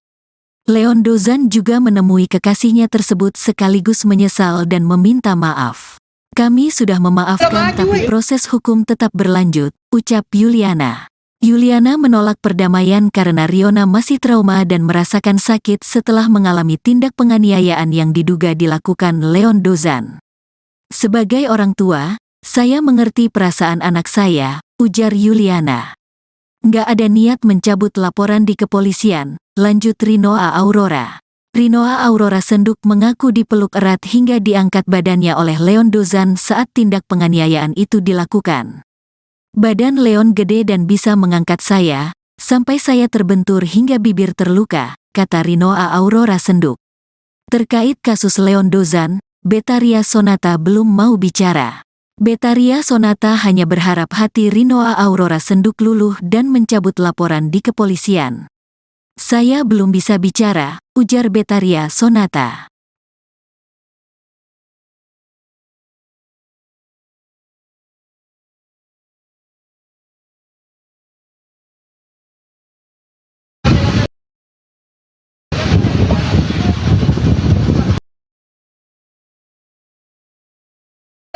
Leon Dozan juga menemui kekasihnya tersebut sekaligus menyesal dan meminta maaf. Kami sudah memaafkan tapi proses hukum tetap berlanjut, ucap Yuliana. Yuliana menolak perdamaian karena Riona masih trauma dan merasakan sakit setelah mengalami tindak penganiayaan yang diduga dilakukan Leon Dozan. Sebagai orang tua, saya mengerti perasaan anak saya, ujar Yuliana. Nggak ada niat mencabut laporan di kepolisian, lanjut Rinoa Aurora. Rinoa Aurora Senduk mengaku dipeluk erat hingga diangkat badannya oleh Leon Dozan saat tindak penganiayaan itu dilakukan. Badan Leon gede dan bisa mengangkat saya, sampai saya terbentur hingga bibir terluka, kata Rinoa Aurora Senduk. Terkait kasus Leon Dozan, Betaria Sonata belum mau bicara. Betaria Sonata hanya berharap hati Rinoa Aurora Senduk luluh dan mencabut laporan di kepolisian. Saya belum bisa bicara, ujar Betaria Sonata.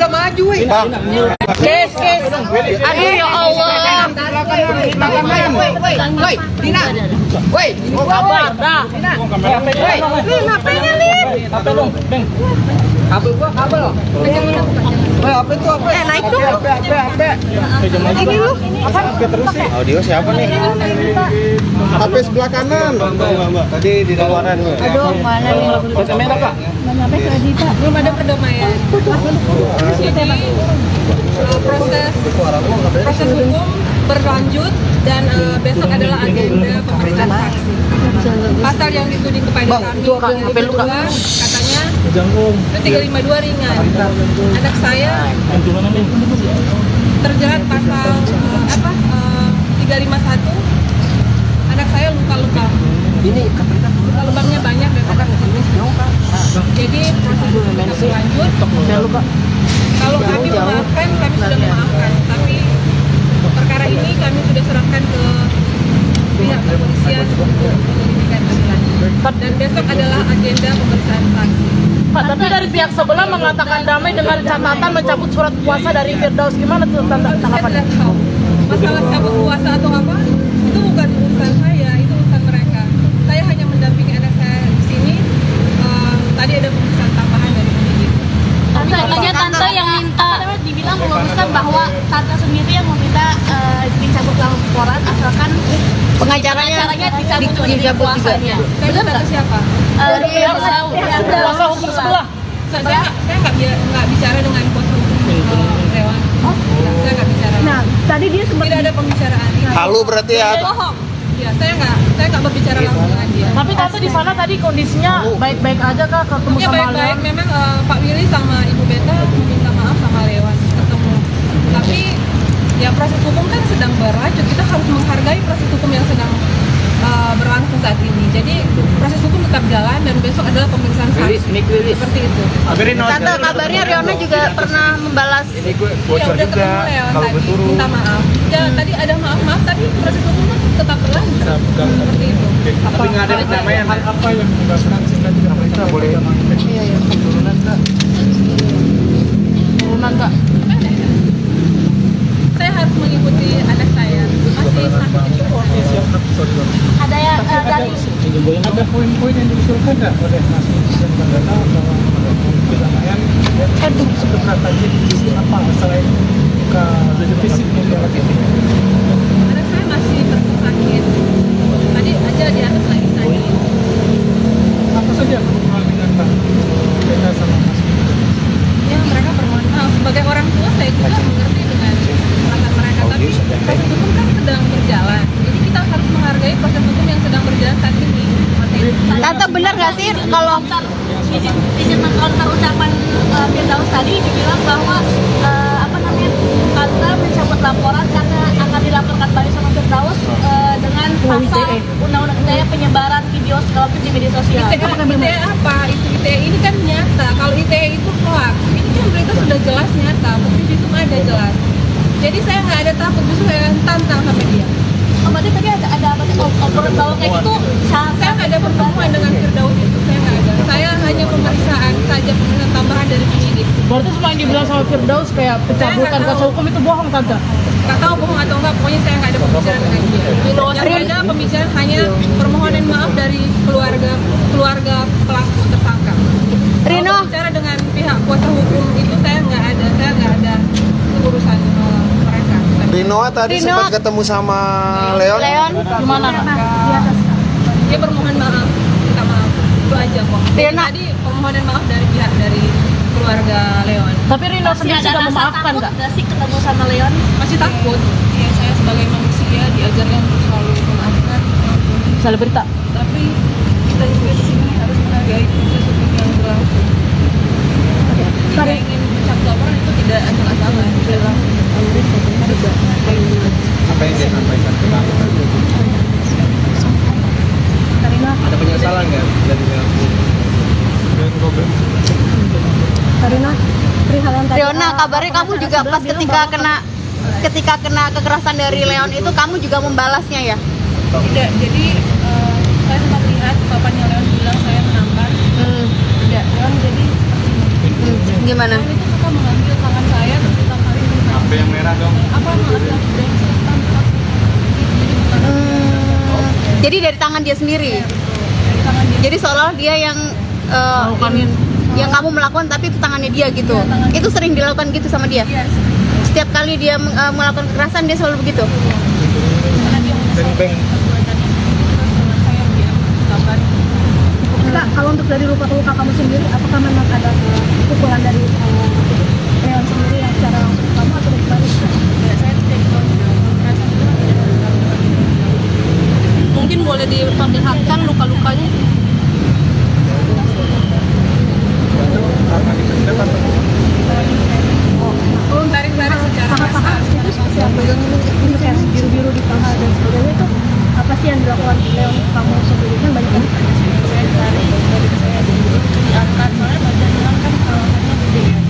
Maju, Kes. Aduh ya Allah. Woi, Dina. Woi, Kabar dah. Woi, ngapainnya, Lin? Apa dong, Beng? Kabel gua, kabel loh. Woi, apa itu apa? Naik dong. Ini lu. Apa? Terus sih. Audio siapa nih? HP sebelah kanan. Tadi di luaran. Aduh, mana nih? Kamera, Pak. Mana apa Radita? Belum ada perdamaian. Jadi proses hukum berlanjut dan besok adalah agenda pemeriksaan saksi. pasal yang dituding kepada kami itu apa? yang HP lu, Kak? kedua, katanya Jangkung. itu 352 ringan. Anak saya terjerat pasal 351. Anak saya luka-luka. Ini luka-lukanya banyak dan ada jadi proses lanjut. Kalau kami memaafkan, kami sudah memaafkan. Tapi perkara ini kami sudah serahkan ke pihak kepolisian untuk penyelidikan lebih lanjut. Dan besok adalah agenda pemeriksaan saksi. Pak, tapi dari pihak sebelah mengatakan damai dengan catatan mencabut surat kuasa dari Firdaus. Gimana tuh Saya tanggapannya? tidak tahu masalah cabut kuasa atau apa, itu bukan urusan saya, itu urusan mereka. Saya hanya mendampingi anak saya di sini. Tadi ada pemeriksaan tambahan dari penyidik. Tante yang minta dibilang meluruskan bahwa tante sendiri yang meminta dicabut laporan asalkan pengacaranya dicabut kuasanya. Saya minta ke siapa? Dari Kuasa hukum sebelah. Saya nggak bicara dengan kuasa hukum Dewan. Saya nggak bicara. Nah, tadi dia sempat Tidak ada pembicaraan. Halu berarti ya. Bohong. Ya, saya nggak berbicara langsung dengan dia. Tapi tante di sana tadi kondisinya baik-baik aja kah ketemu Ya sama baik-baik, Leon? memang Pak Willy sama Ibu Beta meminta maaf sama Lewan ketemu. Tapi ya proses hukum kan sedang berlanjut, kita harus menghargai proses hukum yang sedang berlangsung saat ini. Jadi proses hukum tetap jalan dan besok adalah pemeriksaan saksi. Seperti itu. Tante, kabarnya Riona juga pernah membalas. Ya udah ketemu Lewan tadi, minta maaf. Ya tadi ada maaf-maaf, tadi proses hukum kan tetap berlanjut. Seperti itu. Tapi nggak ada perdamaian. Apa yang menyebabkan sisa tidak mereka boleh turunan kak? Turunan kak. Saya harus mengikuti anak saya. Masih sakit di ada ya dari Ada poin-poin yang diusulkan nggak oleh Mas Presiden Bandana bahwa perdamaian sebenarnya tadi apa selain luka fisik yang dialami? Anak saya masih terus sakit. Tadi aja di atas lagi sakit. Apa saja permohonan dengan Pak Beta sama Mas? Ya mereka bermohon maaf. Sebagai orang tua saya juga mengerti dengan perasaan mereka. Tapi proses hukum kan sedang berjalan. Jadi kita harus menghargai proses hukum yang sedang berjalan saat ini. Tante, benar nggak sih kalau izin mengkonter ucapan Firdaus tadi dibilang bahwa tante mencabut laporan karena akan dilaporkan balik sama Firdaus dengan pasal undang-undang ITE penyebaran video segala macam di media sosial. ITE apa? ITE ini kan nyata. Kalau ITE itu hoax. Ini kan berita sudah jelas nyata. Bukti visum ada jelas. Jadi saya nggak ada takut, justru saya tantang sama dia. Berarti tadi ada obrolan bahwa kayak gitu Saya nggak ada pertemuan dengan Firdaus itu, saya nggak ada. Saya hanya pemeriksaan saja, pemeriksaan tambahan dari penyidik. Berarti semua yang dibilang sama Firdaus kayak pencabutan kuasa hukum itu bohong tante? Nggak tahu bohong atau enggak, pokoknya saya nggak ada pembicaraan dengan dia. Yang ada pembicaraan hanya permohonan maaf dari keluarga pelaku tersangka. Rino, Kalau bicara dengan pihak kuasa hukum itu saya nggak ada urusan mereka. Rinoa tadi Rino. sempat ketemu sama Leon. Gimana kak? Dia bermohon maaf, minta maaf, itu aja kok. Rino. Tadi permohonan maaf dari pihak dari keluarga Leon. Tapi Rino sendiri sudah memaafkan kak? nggak sih ketemu sama Leon? Masih takut. Ya saya sebagai manusia diajarkan untuk selalu memaafkan. Salah berita. Tapi kita juga di sini harus menghargai proses hukum yang berlangsung. Kita ingin mencabut laporan itu tidak asal-asalan. Apa yang dia sampaikan ke kamu? Ada penyesalan nggak dari Leon? Karina, perihal yang tadi. Riona, kabarnya kamu juga pas ketika kena kekerasan dari Leon itu kamu juga membalasnya ya? Tidak, jadi saya sempat lihat bapaknya Leon bilang saya menampar. Tidak, Leon jadi Gimana? Leon itu suka mengambil tangan saya terus ditamparin ke saya. Apa yang merah dong? Apa maaf ya, brengsek, tampar. Jadi dari tangan dia sendiri. Dari tangan dia. Jadi seolah dia yang yang kamu melakukan tapi itu tangannya dia gitu. Itu sering dilakukan gitu sama dia. Iya, Setiap kali dia melakukan kekerasan dia selalu begitu. karena dia menyesal perbuatannya. Tangan saya dia tampar. Kak, kalau untuk dari luka-luka kamu sendiri, apakah memang ada pukulan dari Leon sendiri yang secara langsung ke kamu atau dari balik? Ya, saya tidak tahu kekerasan itu tidak ada. Mungkin boleh diperlihatkan luka luka-lukanya. Itu karena dikendap atau Tarik-tarik secara paha kasar. itu seperti apa? Untuk yang biru-biru di paha dan sebagainya itu apa sih yang dilakukan Leon kamu sendiri kan banyak yang Saya tarik, saya diangkat, soalnya badan kan perawatannya gede ya.